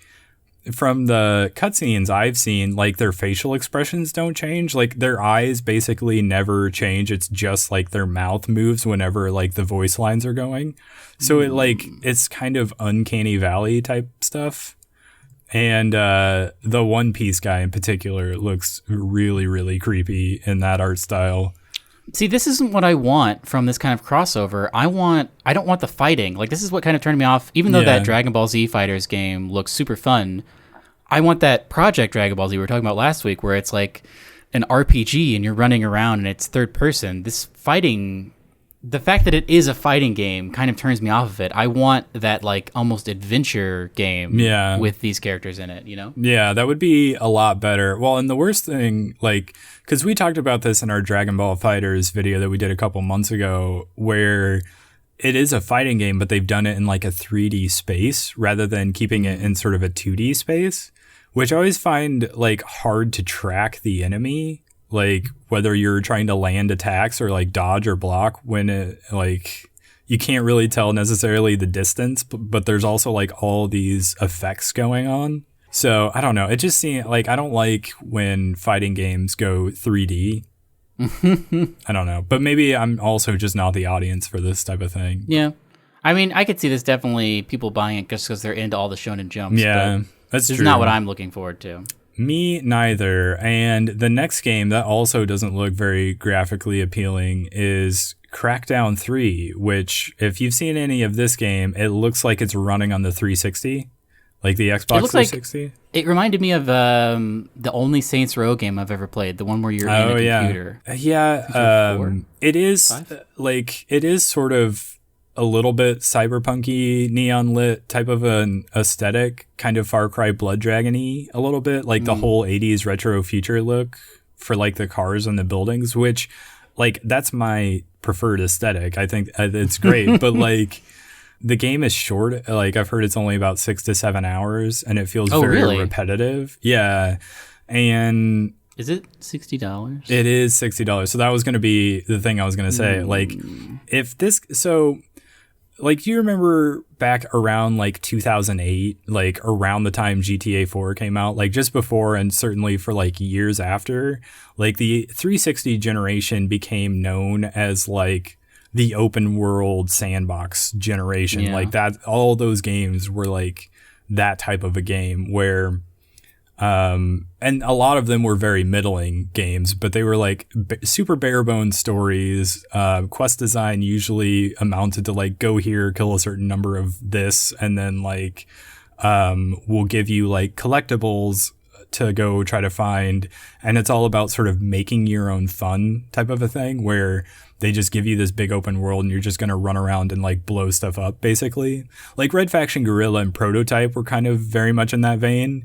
from the cutscenes I've seen, like their facial expressions don't change. Like their eyes basically never change. It's just like their mouth moves whenever like the voice lines are going. So it's kind of uncanny valley type stuff. And the One Piece guy in particular looks really, really creepy in that art style. See, this isn't what I want from this kind of crossover. I don't want the fighting. Like, this is what kind of turned me off. Even though that Dragon Ball Z Fighters game looks super fun, I want that Project Dragon Ball Z we were talking about last week, where it's like an RPG and you're running around and it's third person. This fighting, the fact that it is a fighting game kind of turns me off of it. I want that like almost adventure game with these characters in it, you know? Yeah, that would be a lot better. Well, and the worst thing, like, because we talked about this in our Dragon Ball Fighters video that we did a couple months ago, where it is a fighting game, but they've done it in like a 3D space rather than keeping it in sort of a 2D space, which I always find like hard to track the enemy. Like whether you're trying to land attacks or like dodge or block, when it like you can't really tell necessarily the distance, but there's also like all these effects going on. So I don't know. It just seems like I don't like when fighting games go 3D. I don't know, but maybe I'm also just not the audience for this type of thing. Yeah, I mean, I could see this definitely people buying it just because they're into all the shonen jumps. Yeah, but that's true. It's not what I'm looking forward to. Me neither. And the next game that also doesn't look very graphically appealing is Crackdown 3, which if you've seen any of this game, it looks like it's running on the 360, like the Xbox 360. Like, it reminded me of the only Saints Row game I've ever played, the one where you're in a computer. Yeah. It is like, it is sort of a little bit cyberpunky, neon lit type of an aesthetic, kind of Far Cry Blood Dragon-y a little bit, like the whole 80s retro future look for like the cars and the buildings, which like that's my preferred aesthetic. I think it's great, but like the game is short. Like I've heard it's only about 6 to 7 hours and it feels very repetitive. Yeah. And is it $60? It is $60. So that was going to be the thing I was going to say. Like if this, so like, you remember back around like 2008, like around the time GTA 4 came out, like just before and certainly for like years after, like the 360 generation became known as like the open world sandbox generation. Yeah. Like that, all those games were like that type of a game where, and a lot of them were very middling games, but they were like super bare bones stories. Quest design usually amounted to like, go here, kill a certain number of this, and then like, we'll give you like collectibles to go try to find. And it's all about sort of making your own fun type of a thing where they just give you this big open world and you're just going to run around and like blow stuff up basically. Like Red Faction Guerrilla and Prototype were kind of very much in that vein.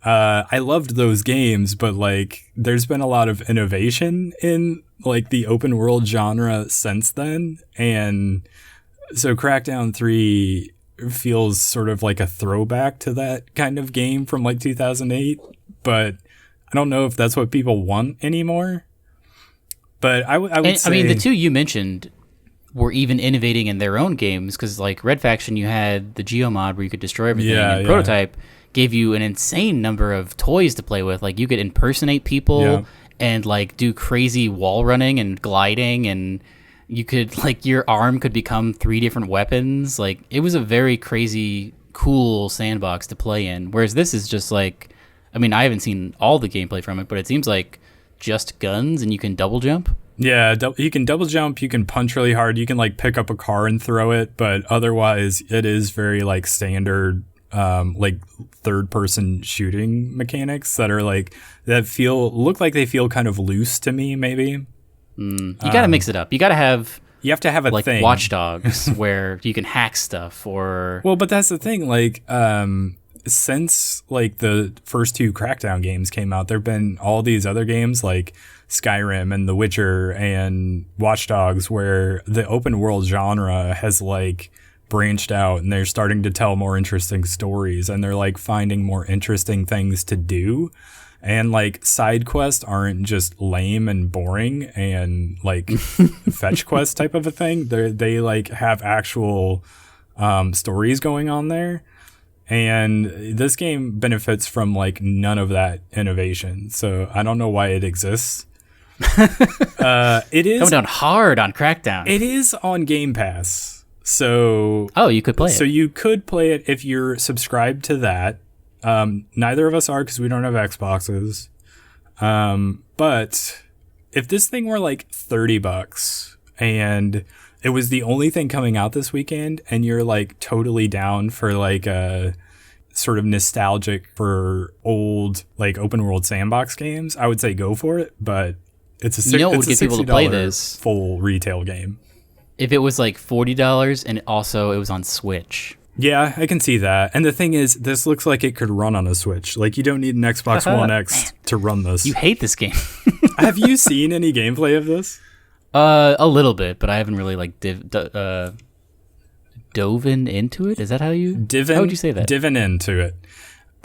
I loved those games, but like there's been a lot of innovation in like the open world genre since then. And so Crackdown 3 feels sort of like a throwback to that kind of game from like 2008, but I don't know if that's what people want anymore. But I would say, I mean, the two you mentioned were even innovating in their own games, because like Red Faction, you had the Geomod where you could destroy everything, and Prototype gave you an insane number of toys to play with. Like you could impersonate people and like do crazy wall running and gliding, and you could like your arm could become 3 different weapons. Like it was a very crazy, cool sandbox to play in. Whereas this is just like, I mean, I haven't seen all the gameplay from it, but it seems like just guns and you can double jump. Yeah, you can double jump, you can punch really hard, you can like pick up a car and throw it, but otherwise it is very like standard like third person shooting mechanics that are like that look like they feel kind of loose to me maybe. You gotta mix it up. You have to have a like thing. Watch Dogs where you can hack stuff or but that's the thing, like since like the first 2 Crackdown games came out, there've been all these other games like Skyrim and The Witcher and Watch Dogs where the open world genre has like branched out and they're starting to tell more interesting stories and they're like finding more interesting things to do, and like side quests aren't just lame and boring and like fetch quest type of a thing. They like have actual stories going on there, and this game benefits from like none of that innovation, so I don't know why it exists. It is coming down hard on Crackdown. It is on Game Pass. So you could play it. So you could play it if you're subscribed to that. Neither of us are because we don't have Xboxes. But if this thing were like $30 and it was the only thing coming out this weekend and you're like totally down for like a sort of nostalgic for old like open world sandbox games, I would say go for it. But it's a what would get people to play this? Full retail game. If it was like $40 and also it was on Switch. Yeah, I can see that. And the thing is, this looks like it could run on a Switch. Like, you don't need an Xbox One X to run this. You hate this game. Have you seen any gameplay of this? A little bit, but I haven't really like dove into it. Is that how you? How would you say that? Divin into it.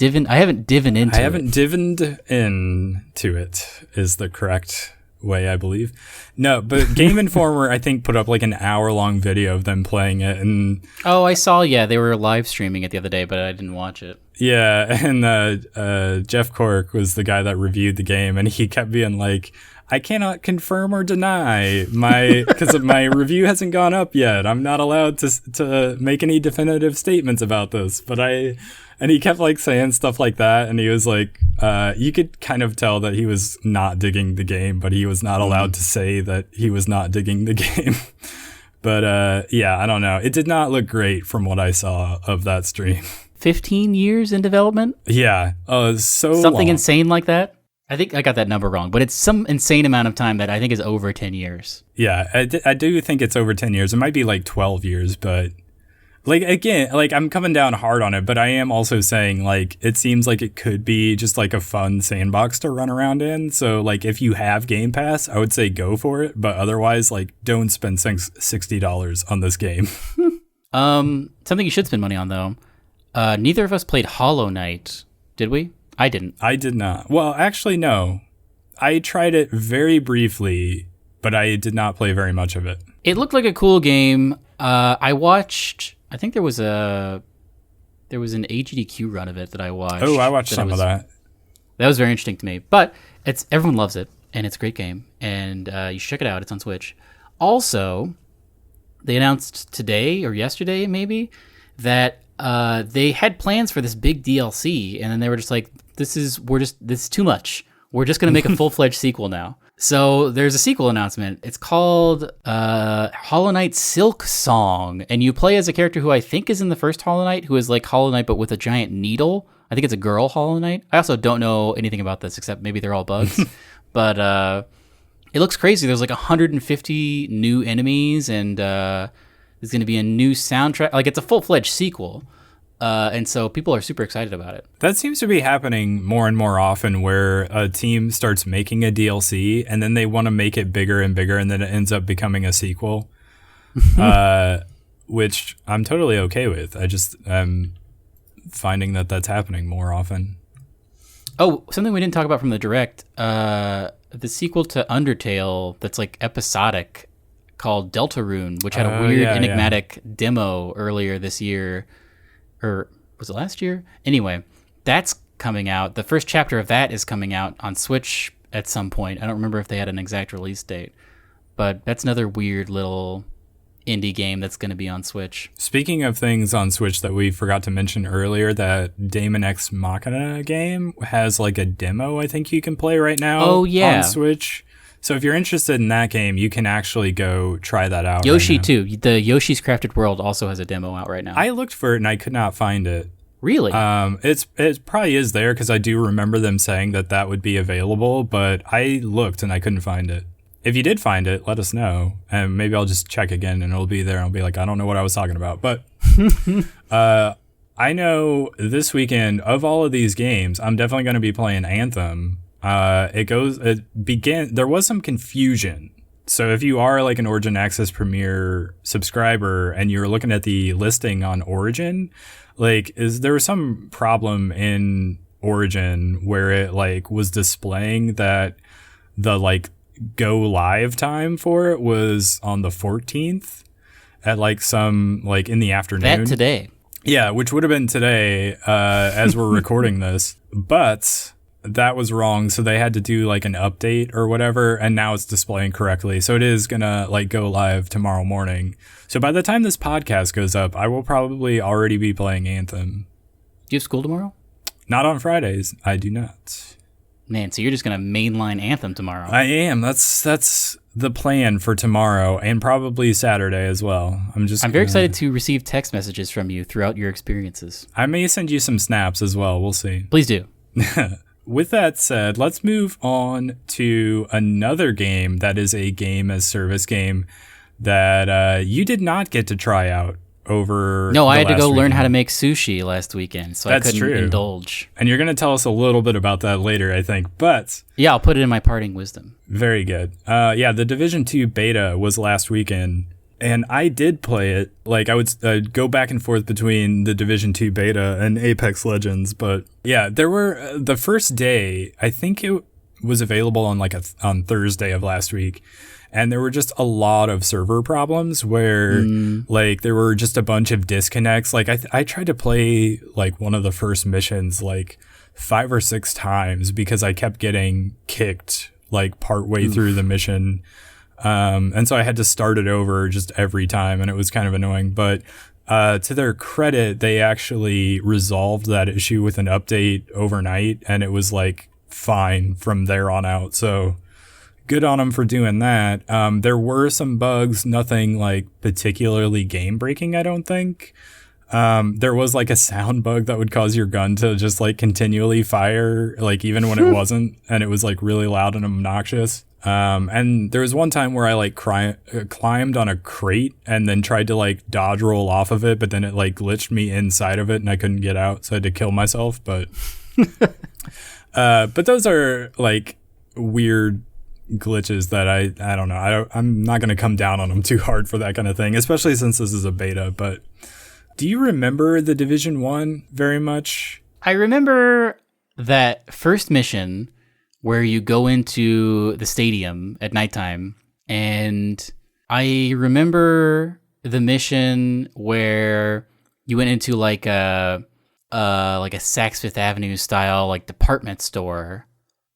I haven't divin into it. I haven't divined into it is the correct way, I believe. No, but Game Informer, I think, put up like an hour-long video of them playing it. And I saw, they were live streaming it the other day, but I didn't watch it. Yeah, and Jeff Cork was the guy that reviewed the game, and he kept being like, I cannot confirm or deny because my review hasn't gone up yet. I'm not allowed to make any definitive statements about this, and he kept like saying stuff like that, and he was like, you could kind of tell that he was not digging the game, but he was not allowed to say that he was not digging the game. But I don't know. It did not look great from what I saw of that stream. 15 years in development? Yeah. So something long. Insane like that? I think I got that number wrong, but it's some insane amount of time that I think is over 10 years. Yeah, I do think it's over 10 years. It might be like 12 years, but like, again, like I'm coming down hard on it, but I am also saying like it seems like it could be just like a fun sandbox to run around in. So like if you have Game Pass, I would say go for it, but otherwise like don't spend $60 on this game. Something you should spend money on though. Neither of us played Hollow Knight, did we? I didn't. I did not. Well, actually, no. I tried it very briefly, but I did not play very much of it. It looked like a cool game. I watched. I think there was an AGDQ run of it that I watched. Oh, I watched some of that. That was very interesting to me. But everyone loves it, and it's a great game, and you should check it out. It's on Switch. Also, they announced today or yesterday, maybe, that they had plans for this big DLC, and then they were just like, this is too much. We're just going to make a full-fledged sequel now. So there's a sequel announcement. It's called Hollow Knight Silk Song, and you play as a character who I think is in the first Hollow Knight, who is like Hollow Knight but with a giant needle. I think it's a girl Hollow Knight. I also don't know anything about this except maybe they're all bugs. But it looks crazy. There's like 150 new enemies, and there's going to be a new soundtrack. Like, it's a full-fledged sequel. And so people are super excited about it. That seems to be happening more and more often, where a team starts making a DLC and then they want to make it bigger and bigger, and then it ends up becoming a sequel, which I'm totally okay with. I'm finding that that's happening more often. Oh, something we didn't talk about from the Direct, the sequel to Undertale that's like episodic called Deltarune, which had a weird enigmatic demo earlier this year. Or was it last year? Anyway, that's coming out. The first chapter of that is coming out on Switch at some point. I don't remember if they had an exact release date, but that's another weird little indie game that's going to be on Switch. Speaking of things on Switch that we forgot to mention earlier, that Daemon X Machina game has like a demo I think you can play right now on Switch. So if you're interested in that game, you can actually go try that out. Yoshi too. The Yoshi's Crafted World also has a demo out right now. I looked for it and I could not find it. Really? It probably is there because I do remember them saying that would be available, but I looked and I couldn't find it. If you did find it, let us know, and maybe I'll just check again and it'll be there. I'll be like, I don't know what I was talking about, but I know this weekend of all of these games, I'm definitely going to be playing Anthem. There was some confusion. So if you are like an Origin Access Premier subscriber and you're looking at the listing on Origin, like there was some problem in Origin where it like was displaying that the like go live time for it was on the 14th at like some like in the afternoon. That today. Yeah, which would have been today as we're recording this. But that was wrong, so they had to do like an update or whatever, and now it's displaying correctly. So it is gonna like go live tomorrow morning. So by the time this podcast goes up, I will probably already be playing Anthem. Do you have school tomorrow? Not on Fridays. I do not. Man, so you're just going to mainline Anthem tomorrow. I am. That's the plan for tomorrow and probably Saturday as well. I'm very excited to receive text messages from you throughout your experiences. I may send you some snaps as well. We'll see. Please do. With that said, let's move on to another game that is a game as service game that you did not get to try out over. No, I had to go learn how to make sushi last weekend, so That's I couldn't true. indulge. And you're going to tell us a little bit about that later, I think. But yeah, I'll put it in my parting wisdom. Very good. The Division 2 beta was last weekend, and I did play it. Like, I would go back and forth between the Division 2 beta and Apex Legends. But yeah, there were the first day, I think it was available on on Thursday of last week. And there were just a lot of server problems where there were just a bunch of disconnects. Like I tried to play like one of the first missions like 5 or 6 times because I kept getting kicked like partway through the mission. And so I had to start it over just every time, and it was kind of annoying. But to their credit, they actually resolved that issue with an update overnight, and it was like fine from there on out. So good on them for doing that. There were some bugs, nothing like particularly game breaking, I don't think. There was like a sound bug that would cause your gun to just like continually fire, like even when it wasn't, and it was like really loud and obnoxious. And there was one time where I like climbed on a crate and then tried to like dodge roll off of it, but then it like glitched me inside of it and I couldn't get out, so I had to kill myself. But those are like weird glitches that I don't know. I'm not going to come down on them too hard for that kind of thing, especially since this is a beta. But do you remember the Division 1 very much? I remember that first mission where you go into the stadium at nighttime, and I remember the mission where you went into like a Saks Fifth Avenue style like department store.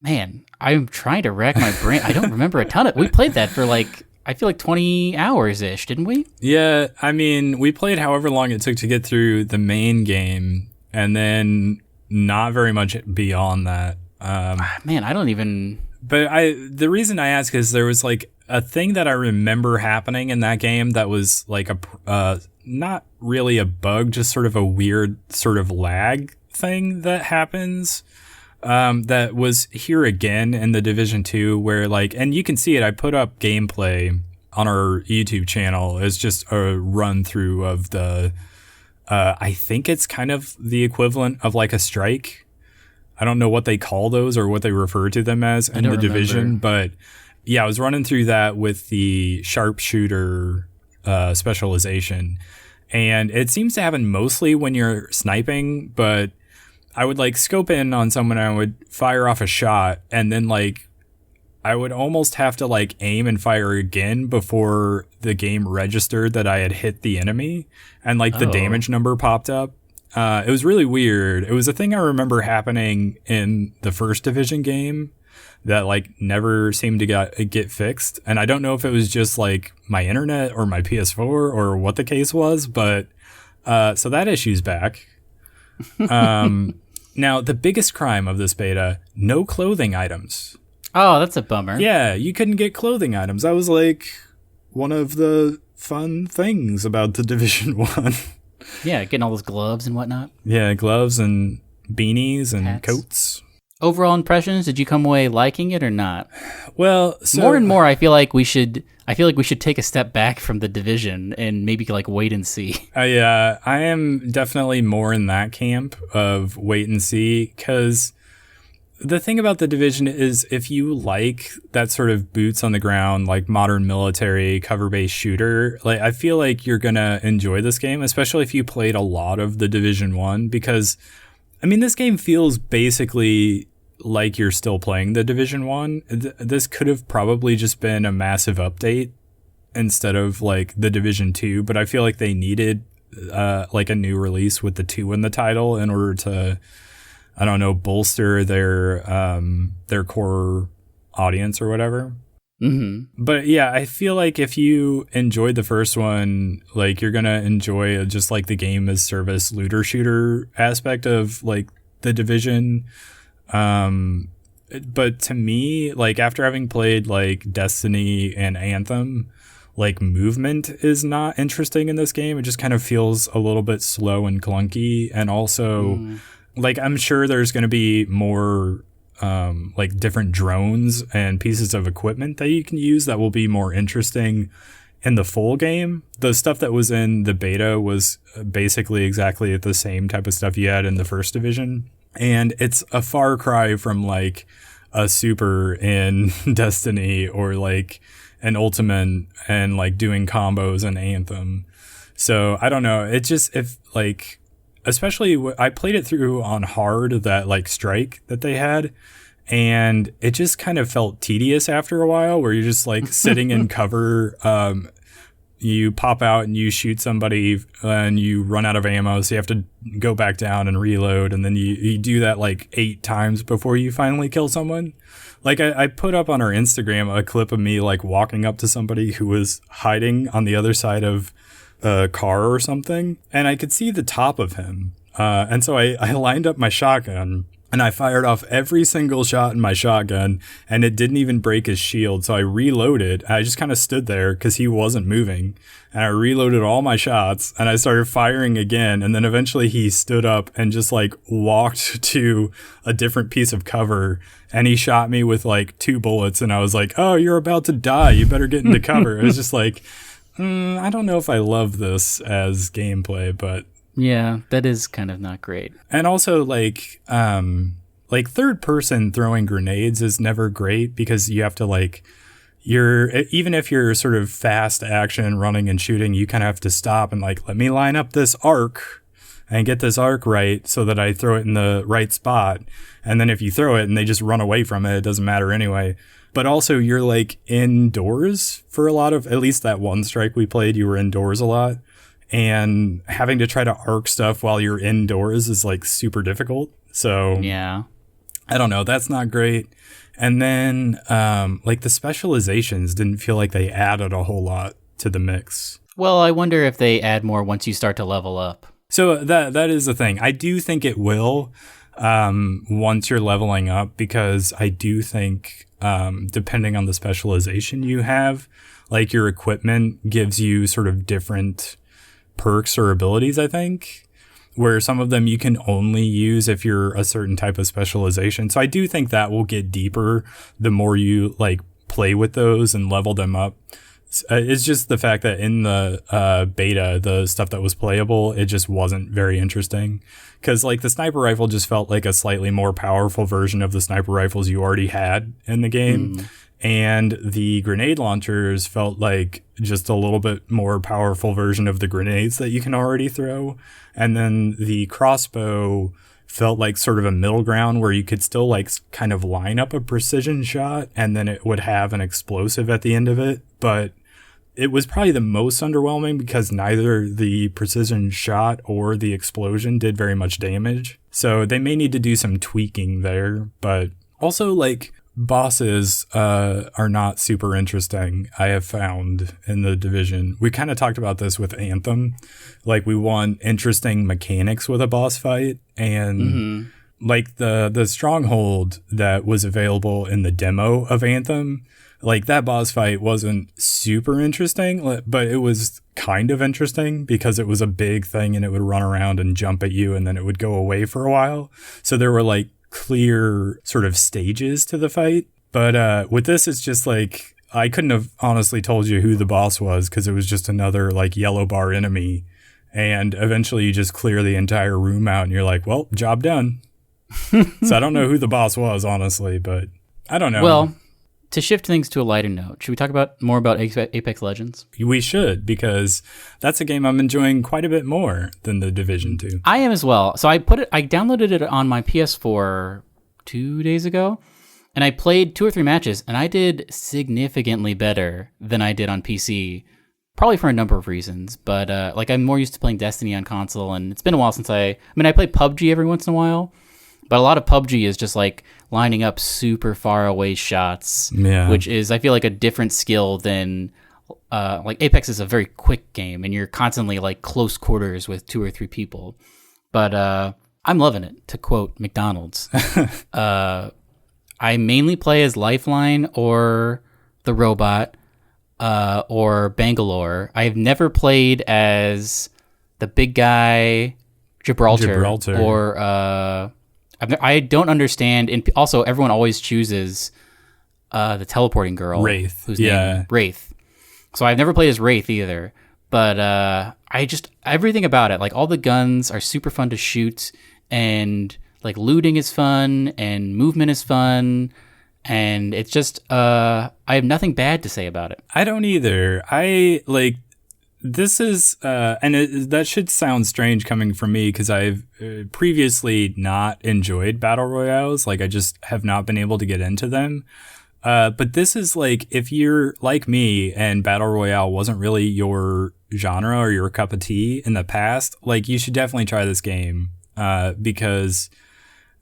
Man, I'm trying to rack my brain. I don't remember a ton of. We played that for like, I feel like 20 hours ish, didn't we? Yeah, I mean, we played however long it took to get through the main game, and then not very much beyond that. Man, I don't even. But the reason I ask is there was like a thing that I remember happening in that game that was like not really a bug, just sort of a weird sort of lag thing that happens. That was here again in the Division 2 where like, and you can see it, I put up gameplay on our YouTube channel as just a run through of the, I think it's kind of the equivalent of like a strike. I don't know what they call those or what they refer to them as in the Division, but yeah, I was running through that with the sharpshooter, specialization, and it seems to happen mostly when you're sniping, but I would like scope in on someone and I would fire off a shot, and then like I would almost have to like aim and fire again before the game registered that I had hit the enemy, and like the damage number popped up. It was really weird. It was a thing I remember happening in the first Division game that like never seemed to get fixed. And I don't know if it was just like my internet or my PS4 or what the case was, but so that issue's back. Now, the biggest crime of this beta, no clothing items. Oh, that's a bummer. Yeah, you couldn't get clothing items. That was like one of the fun things about the Division 1. Yeah, getting all those gloves and whatnot. Yeah, gloves and beanies and hats. Coats. Overall impressions, did you come away liking it or not? Well, so more and more I feel like we should take a step back from the Division and maybe like wait and see. I am definitely more in that camp of wait and see, cuz the thing about the Division is if you like that sort of boots on the ground, like modern military cover-based shooter, like I feel like you're going to enjoy this game, especially if you played a lot of the Division 1, because I mean, this game feels basically like you're still playing the Division 1. This could have probably just been a massive update instead of like the Division 2, but I feel like they needed like a new release with the 2 in the title in order to, I don't know, bolster their core audience or whatever. Mm-hmm. But yeah, I feel like if you enjoyed the first one, like you're gonna enjoy just like the game as service looter shooter aspect of like the Division. But to me, like after having played like Destiny and Anthem, like movement is not interesting in this game. It just kind of feels a little bit slow and clunky. And also like I'm sure there's going to be more like different drones and pieces of equipment that you can use that will be more interesting in the full game. The stuff that was in the beta was basically exactly the same type of stuff you had in the first Division. And it's a far cry from like a super in Destiny or like an ultimate and like doing combos in Anthem. So I don't know. It just, if like, especially I played it through on hard, that like strike that they had. And it just kind of felt tedious after a while where you're just like sitting in cover. You pop out and you shoot somebody and you run out of ammo. So you have to go back down and reload. And then you do that like 8 times before you finally kill someone. Like I put up on our Instagram a clip of me like walking up to somebody who was hiding on the other side of a car or something. And I could see the top of him. And so I lined up my shotgun. And I fired off every single shot in my shotgun, and it didn't even break his shield. So I reloaded. I just kind of stood there because he wasn't moving. And I reloaded all my shots, and I started firing again. And then eventually he stood up and just like walked to a different piece of cover. And he shot me with like 2 bullets. And I was like, oh, you're about to die. You better get into cover. It was just like, I don't know if I love this as gameplay, but... Yeah, that is kind of not great. And also like third person throwing grenades is never great because you have to like, even if you're sort of fast action running and shooting, you kind of have to stop and like, let me line up this arc and get this arc right so that I throw it in the right spot. And then if you throw it and they just run away from it, it doesn't matter anyway. But also you're like indoors for a lot of, at least that one strike we played, you were indoors a lot. And having to try to arc stuff while you're indoors is like super difficult. So yeah, I don't know. That's not great. And then like the specializations didn't feel like they added a whole lot to the mix. Well, I wonder if they add more once you start to level up. So that is the thing. I do think it will once you're leveling up, because I do think depending on the specialization you have, like your equipment gives you sort of different perks or abilities, I think, where some of them you can only use if you're a certain type of specialization. So I do think that will get deeper the more you like play with those and level them up. It's just the fact that in the beta, the stuff that was playable, it just wasn't very interesting, because like the sniper rifle just felt like a slightly more powerful version of the sniper rifles you already had in the game. And the grenade launchers felt like just a little bit more powerful version of the grenades that you can already throw. And then the crossbow felt like sort of a middle ground where you could still like kind of line up a precision shot and then it would have an explosive at the end of it. But it was probably the most underwhelming because neither the precision shot or the explosion did very much damage. So they may need to do some tweaking there. But also like... bosses are not super interesting, I have found, in the Division. We kind of talked about this with Anthem. Like, we want interesting mechanics with a boss fight. And, like, the stronghold that was available in the demo of Anthem, like, that boss fight wasn't super interesting, but it was kind of interesting because it was a big thing and it would run around and jump at you and then it would go away for a while. So there were, like, clear sort of stages to the fight. But with this, it's just like, I couldn't have honestly told you who the boss was because it was just another like yellow bar enemy. And eventually you just clear the entire room out and you're like, well, job done. So I don't know who the boss was, honestly, but I don't know. Well, to shift things to a lighter note, should we talk more about Apex Legends? We should, because that's a game I'm enjoying quite a bit more than the Division 2. I am as well. So I downloaded it on my PS4 2 days ago, and I played 2 or 3 matches, and I did significantly better than I did on PC, probably for a number of reasons. But like I'm more used to playing Destiny on console, and it's been a while since I play PUBG every once in a while. But a lot of PUBG is just like lining up super far away shots, which is, I feel like, a different skill than like Apex is a very quick game and you're constantly like close quarters with 2 or 3 people. But I'm loving it, to quote McDonald's. I mainly play as Lifeline or the robot or Bangalore. I've never played as the big guy Gibraltar. Or I don't understand. And also, everyone always chooses the teleporting girl. Wraith. Whose name Wraith. So I've never played as Wraith either. But everything about it, like all the guns are super fun to shoot, and like looting is fun, and movement is fun, and it's just I have nothing bad to say about it. I don't either. This is that should sound strange coming from me because I've previously not enjoyed battle royales. Like I just have not been able to get into them. But this is like, if you're like me and battle royale wasn't really your genre or your cup of tea in the past, like you should definitely try this game. Because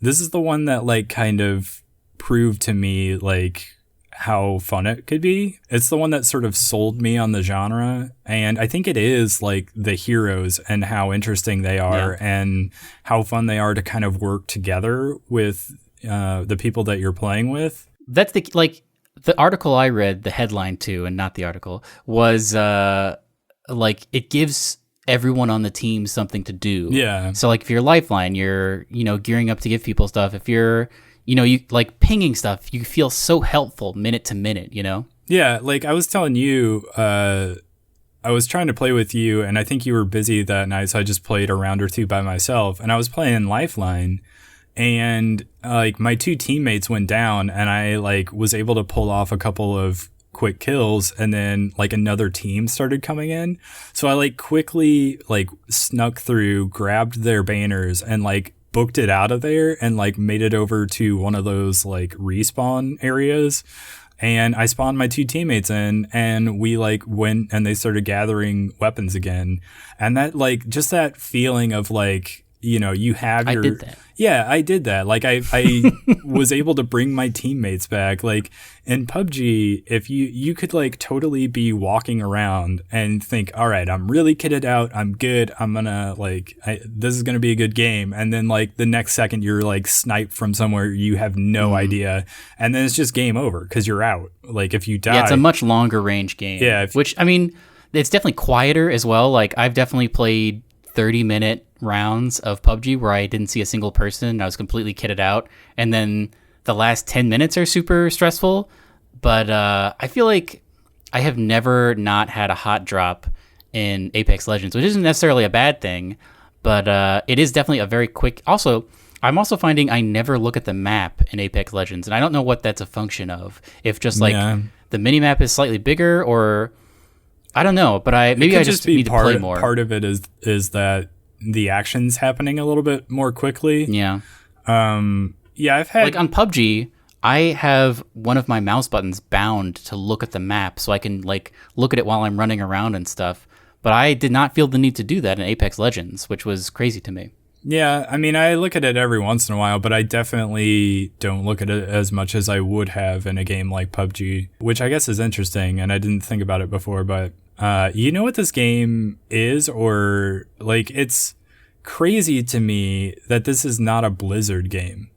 this is the one that like kind of proved to me like how fun it could be. It's the one that sort of sold me on the genre. And I think it is like the heroes and how interesting they are and how fun they are to kind of work together with the people that you're playing with. That's the article I read, the headline to, and not the article, was like it gives everyone on the team something to do. Yeah. So like if you're Lifeline, you're, gearing up to give people stuff. If you're, you like pinging stuff, you feel so helpful minute to minute, Yeah. Like I was telling you, I was trying to play with you and I think you were busy that night. So I just played a round or two by myself and I was playing Lifeline. And like my two teammates went down and I like was able to pull off a couple of quick kills and then like another team started coming in. So I like quickly like snuck through, grabbed their banners and like booked it out of there and like made it over to one of those like respawn areas. And I spawned my two teammates in and we like went and they started gathering weapons again. And that like just that feeling of like, you have your... I did that. Yeah, I did that. Like I was able to bring my teammates back. Like in PUBG, if you could like totally be walking around and think, all right, I'm really kitted out. I'm good. I'm gonna this is gonna be a good game. And then like the next second you're like sniped from somewhere you have no idea. And then it's just game over because you're out. Like if you die. Yeah, it's a much longer range game. Yeah. Which, I mean, it's definitely quieter as well. Like I've definitely played 30-minute rounds of PUBG where I didn't see a single person. I was completely kitted out. And then the last 10 minutes are super stressful. But I feel like I have never not had a hot drop in Apex Legends, which isn't necessarily a bad thing, but it is definitely a very quick... Also, I'm also finding I never look at the map in Apex Legends, and I don't know what that's a function of. If just like the mini-map is slightly bigger or... I don't know, but I just need to play more. Part of it is that the action's happening a little bit more quickly. Yeah. I've had... Like on PUBG, I have one of my mouse buttons bound to look at the map so I can like look at it while I'm running around and stuff. But I did not feel the need to do that in Apex Legends, which was crazy to me. Yeah, I mean, I look at it every once in a while, but I definitely don't look at it as much as I would have in a game like PUBG, which I guess is interesting, and I didn't think about it before, but you know what this game is? Or, like, it's crazy to me that this is not a Blizzard game.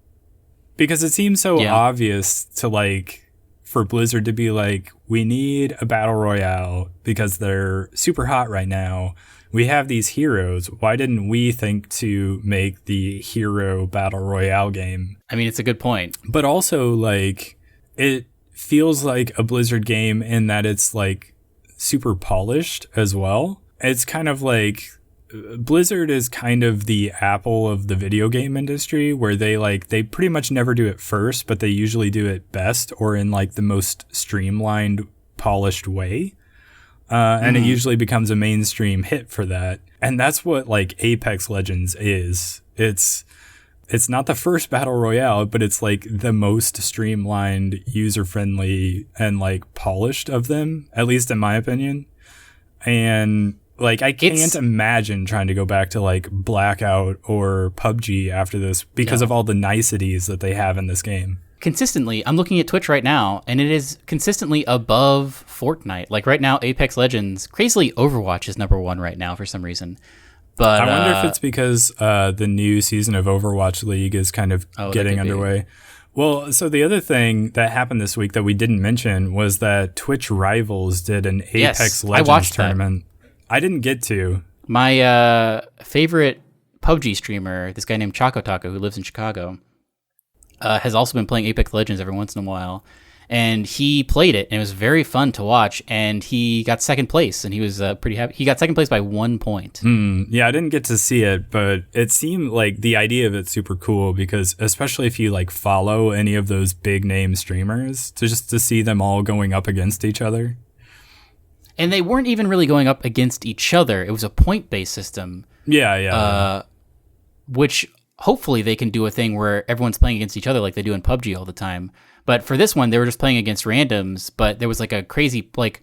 Because it seems so obvious to, like, for Blizzard to be like, we need a battle royale because they're super hot right now. We have these heroes. Why didn't we think to make the hero battle royale game? I mean, it's a good point. But also, like, it feels like a Blizzard game in that it's, like, super polished as well. It's kind of like Blizzard is kind of the Apple of the video game industry, where they pretty much never do it first, but they usually do it best or in like the most streamlined, polished way. And it usually becomes a mainstream hit for that. And that's what like Apex Legends is. It's not the first battle royale, but it's like the most streamlined, user-friendly, and like polished of them, at least in my opinion. And like, I can't imagine trying to go back to like Blackout or PUBG after this because of all the niceties that they have in this game. Consistently, I'm looking at Twitch right now, and it is consistently above Fortnite. Like right now, Apex Legends, crazily Overwatch is number one right now for some reason. But I wonder if it's because the new season of Overwatch League is kind of getting underway. Well, so the other thing that happened this week that we didn't mention was that Twitch Rivals did an Apex Legends tournament. I didn't get to. My favorite PUBG streamer, this guy named Choco Taco, who lives in Chicago, has also been playing Apex Legends every once in a while. And he played it, and it was very fun to watch, and he got second place, and he was pretty happy. He got second place by 1 point. Yeah, I didn't get to see it, but it seemed like the idea of it's super cool because especially if you like follow any of those big name streamers, to see them all going up against each other. And they weren't even really going up against each other. It was a point-based system. Yeah. Which hopefully they can do a thing where everyone's playing against each other like they do in PUBG all the time. But for this one, they were just playing against randoms, but there was like a crazy, like,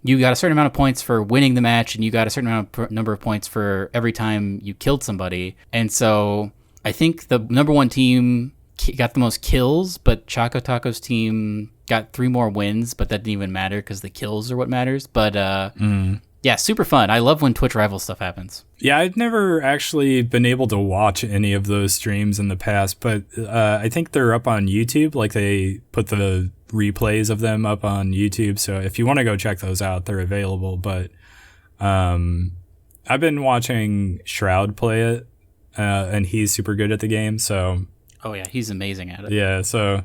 you got a certain amount of points for winning the match, and you got a certain number of points for every time you killed somebody. And so I think the number one team got the most kills, but Choco Taco's team got 3 more wins, but that didn't even matter because the kills are what matters. But yeah, super fun. I love when Twitch Rival stuff happens. Yeah, I've never actually been able to watch any of those streams in the past, but I think they're up on YouTube. Like, they put the replays of them up on YouTube. So if you want to go check those out, they're available. But I've been watching Shroud play it, and he's super good at the game. So, oh yeah, he's amazing at it. Yeah, so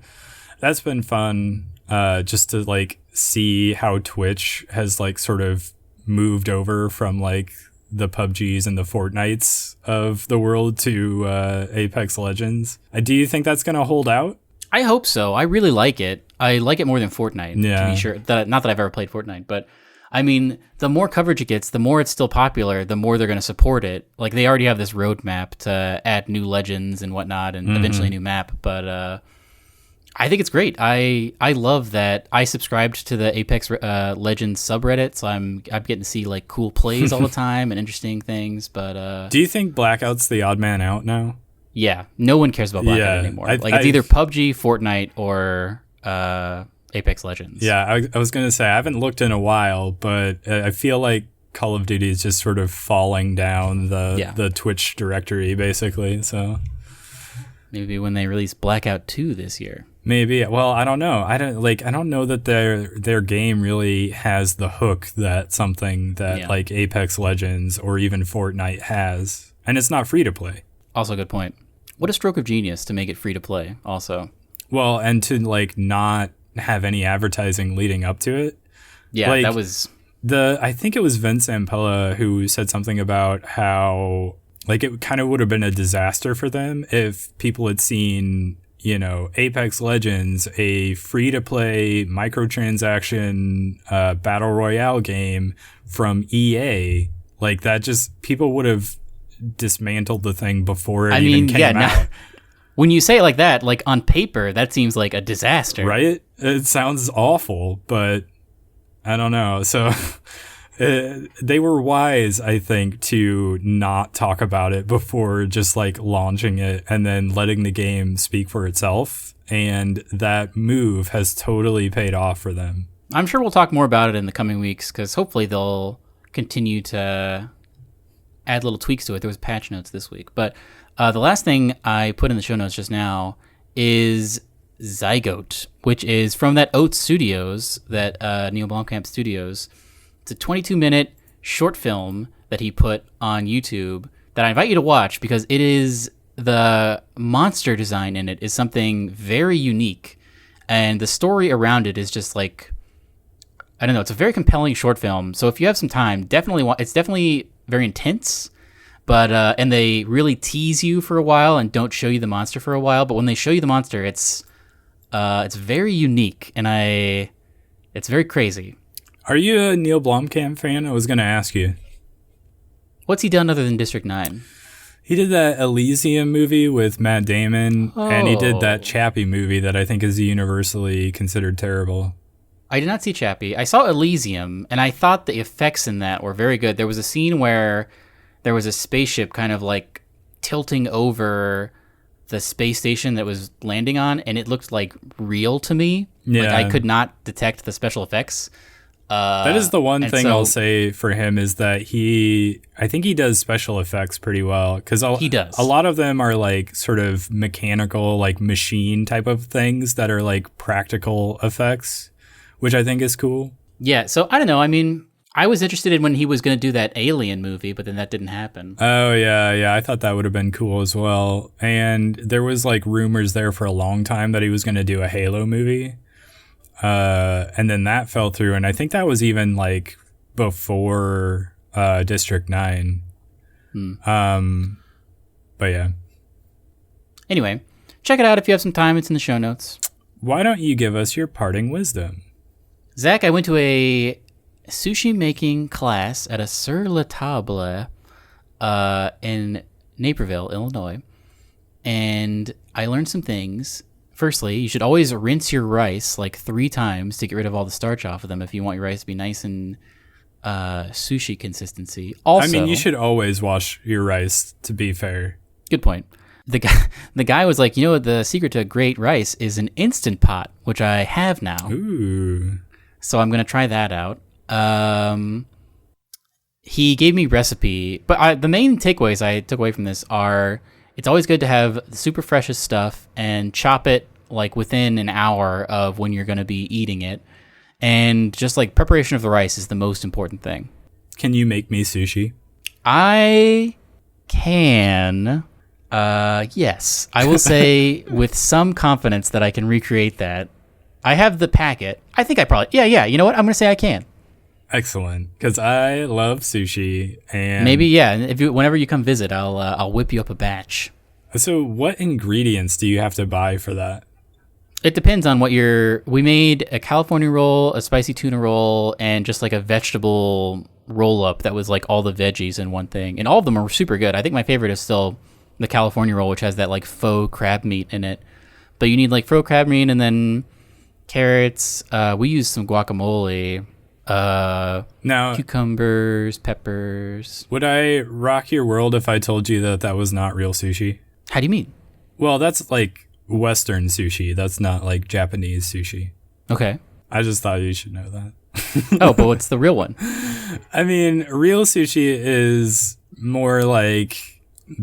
that's been fun, just to like see how Twitch has like sort of moved over from like the PUBGs and the Fortnites of the world to Apex Legends. Do you think that's going to hold out? I hope so. I really like it. I like it more than Fortnite, to be sure. Not that I've ever played Fortnite, but I mean, the more coverage it gets, the more it's still popular, the more they're going to support it. Like, they already have this roadmap to add new legends and whatnot, and eventually a new map, but I think it's great. I love that I subscribed to the Apex Legends subreddit, so I'm getting to see like cool plays all the time and interesting things. But do you think Blackout's the odd man out now? Yeah, no one cares about Blackout anymore. It's either PUBG, Fortnite, or Apex Legends. Yeah, I was gonna say I haven't looked in a while, but I feel like Call of Duty is just sort of falling down the Twitch directory, basically. So maybe when they release Blackout 2 this year. Maybe. Well, I don't know. I don't know that their game really has the hook that something that like Apex Legends or even Fortnite has, and it's not free to play. Also, a good point. What a stroke of genius to make it free to play. Also, well, and to like not have any advertising leading up to it. Yeah, like, that was I think it was Vince Ampella who said something about how like it kind of would have been a disaster for them if people had seen, you know, Apex Legends, a free-to-play microtransaction battle royale game from EA. Like, that just, people would have dismantled the thing before it even came out. When you say it like that, like on paper, that seems like a disaster. Right? It sounds awful, but I don't know. So they were wise, I think, to not talk about it before just like launching it and then letting the game speak for itself. And that move has totally paid off for them. I'm sure we'll talk more about it in the coming weeks because hopefully they'll continue to add little tweaks to it. There was patch notes this week. But the last thing I put in the show notes just now is Zygote, which is from that Oats Studios, that Neill Blomkamp Studios. It's a 22-minute short film that he put on YouTube that I invite you to watch because it is, the monster design in it is something very unique. And the story around it is just like, I don't know, it's a very compelling short film. So if you have some time, definitely it's definitely very intense. But and they really tease you for a while and don't show you the monster for a while. But when they show you the monster, it's very unique and it's very crazy. Are you a Neill Blomkamp fan? I was going to ask you. What's he done other than District 9? He did that Elysium movie with Matt Damon, and he did that Chappie movie that I think is universally considered terrible. I did not see Chappie. I saw Elysium, and I thought the effects in that were very good. There was a scene where there was a spaceship kind of like tilting over the space station that was landing on, and it looked like real to me. Yeah. Like I could not detect the special effects. That is the one thing I'll say for him is that I think he does special effects pretty well, because he does. A lot of them are like sort of mechanical, like machine type of things that are like practical effects, which I think is cool. Yeah, so I don't know. I mean, I was interested in when he was going to do that Alien movie, but then that didn't happen. Oh, yeah. I thought that would have been cool as well. And there was like rumors there for a long time that he was going to do a Halo movie. And then that fell through, and I think that was even like before District 9. But yeah. Anyway, check it out if you have some time. It's in the show notes. Why don't you give us your parting wisdom? Zach, I went to a sushi making class at a Sur La Table in Naperville, Illinois, and I learned some things. Firstly, you should always rinse your rice like 3 times to get rid of all the starch off of them if you want your rice to be nice and sushi consistency. Also, I mean, you should always wash your rice, to be fair. Good point. The guy was like, the secret to great rice is an Instant Pot, which I have now. Ooh. So I'm going to try that out. He gave me recipe, but the main takeaways I took away from this are it's always good to have the super freshest stuff and chop it like within an hour of when you're going to be eating it. And just like preparation of the rice is the most important thing. Can you make me sushi? I can. Yes. I will say with some confidence that I can recreate that. I have the packet. I think I probably... Yeah. You know what? I'm going to say I can. Excellent. Because I love sushi. And maybe, yeah. Whenever you come visit, I'll whip you up a batch. So what ingredients do you have to buy for that? It depends on what we made a California roll, a spicy tuna roll, and just like a vegetable roll-up that was like all the veggies in one thing. And all of them are super good. I think my favorite is still the California roll, which has that like faux crab meat in it. But you need like faux crab meat and then carrots. We use some guacamole. Now, cucumbers, peppers. Would I rock your world if I told you that was not real sushi? How do you mean? Well, that's like Western sushi. That's not like Japanese sushi. Okay. I just thought you should know that. Oh, but what's the real one? I mean, real sushi is more like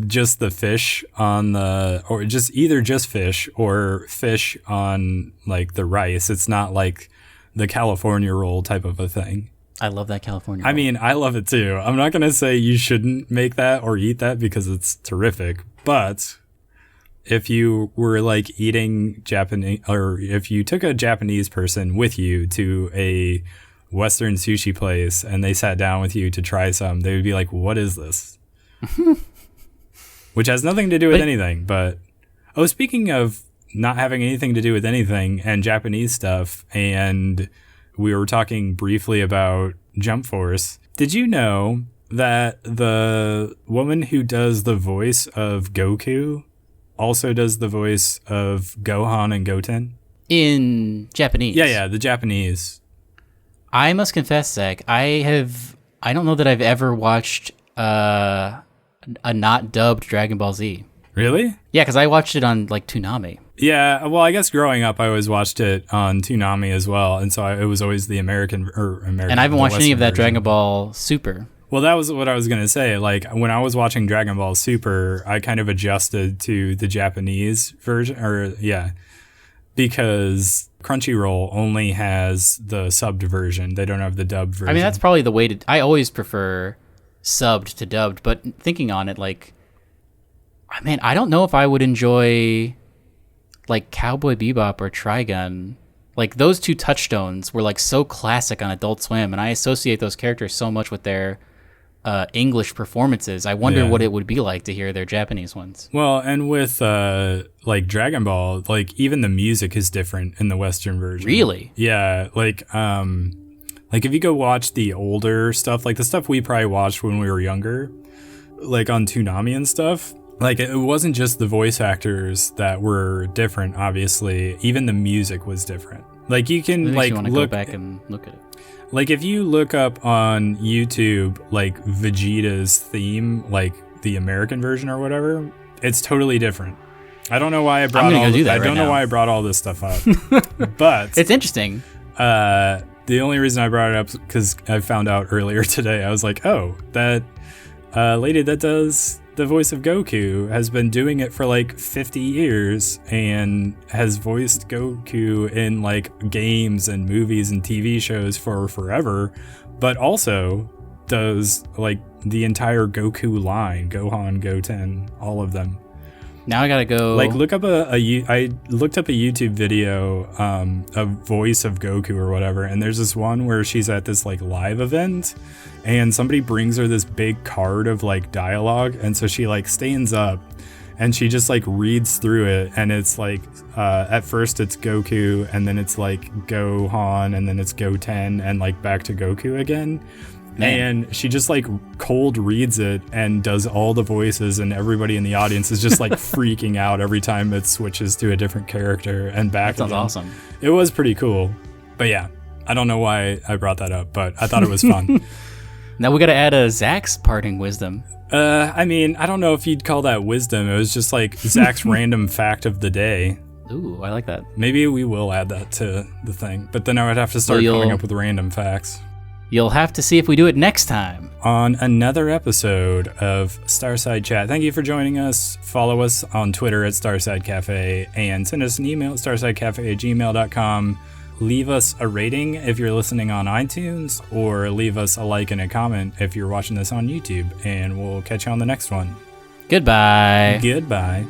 just the fish on or just either just fish or fish on like the rice. It's not like the California roll type of a thing. I love that California roll. I mean, I love it too. I'm not going to say you shouldn't make that or eat that because it's terrific. But if you were like eating Japanese, or if you took a Japanese person with you to a Western sushi place and they sat down with you to try some, they would be like, what is this? Which has nothing to do with anything. But, speaking of not having anything to do with anything and Japanese stuff, and we were talking briefly about Jump Force. Did you know that the woman who does the voice of Goku also does the voice of Gohan and Goten? In Japanese? Yeah, the Japanese. I must confess, Zach, I don't know that I've ever watched a not dubbed Dragon Ball Z. Really? Yeah, because I watched it on like Toonami. Yeah, well, I guess growing up, I always watched it on Toonami as well, and so it was always the American. And I haven't watched any of that version. Dragon Ball Super. Well, that was what I was going to say. Like, when I was watching Dragon Ball Super, I kind of adjusted to the Japanese version, because Crunchyroll only has the subbed version. They don't have the dubbed version. I mean, that's probably the way to... I always prefer subbed to dubbed, but thinking on it, like... Man, I don't know if I would enjoy like Cowboy Bebop or Trigun. Like those two touchstones were like so classic on Adult Swim, and I associate those characters so much with their English performances. I wonder what it would be like to hear their Japanese ones. Well, and with like Dragon Ball, like even the music is different in the Western version. Really? Yeah, like if you go watch the older stuff, like the stuff we probably watched when we were younger, like on Toonami and stuff. Like, it wasn't just the voice actors that were different, obviously. Even the music was different. Like, you can, like, go back and look at it. Like, if you look up on YouTube, like, Vegeta's theme, like, the American version or whatever, it's totally different. I don't know why I brought know why I brought all this stuff up. But it's interesting. The The only reason I brought it up because I found out earlier today. I was like, oh, that lady that does the voice of Goku has been doing it for like 50 years and has voiced Goku in like games and movies and TV shows for forever, but also does like the entire Goku line, Gohan, Goten, all of them. Now I gotta go. Like, look up I looked up a YouTube video, a voice of Goku or whatever, and there's this one where she's at this like live event, and somebody brings her this big card of like dialogue, and so she like stands up, and she just like reads through it, and it's like at first it's Goku, and then it's like Gohan, and then it's Goten, and like back to Goku again. Man. And she just like cold reads it and does all the voices, and everybody in the audience is just like freaking out every time it switches to a different character and back. That sounds again. awesome. It was pretty cool. But yeah, I don't know why I brought that up, but I thought it was fun. Now we got to add a Zach's parting wisdom. I mean, I don't know if you'd call that wisdom. It was just like Zach's random fact of the day. Ooh, I like that. Maybe we will add that to the thing, but then I would have to start coming up with random facts. You'll have to see if we do it next time. On another episode of Starside Chat. Thank you for joining us. Follow us on Twitter at Starside Cafe and send us an email at starsidecafe@gmail.com. Leave us a rating if you're listening on iTunes, or leave us a like and a comment if you're watching this on YouTube, and we'll catch you on the next one. Goodbye. Goodbye.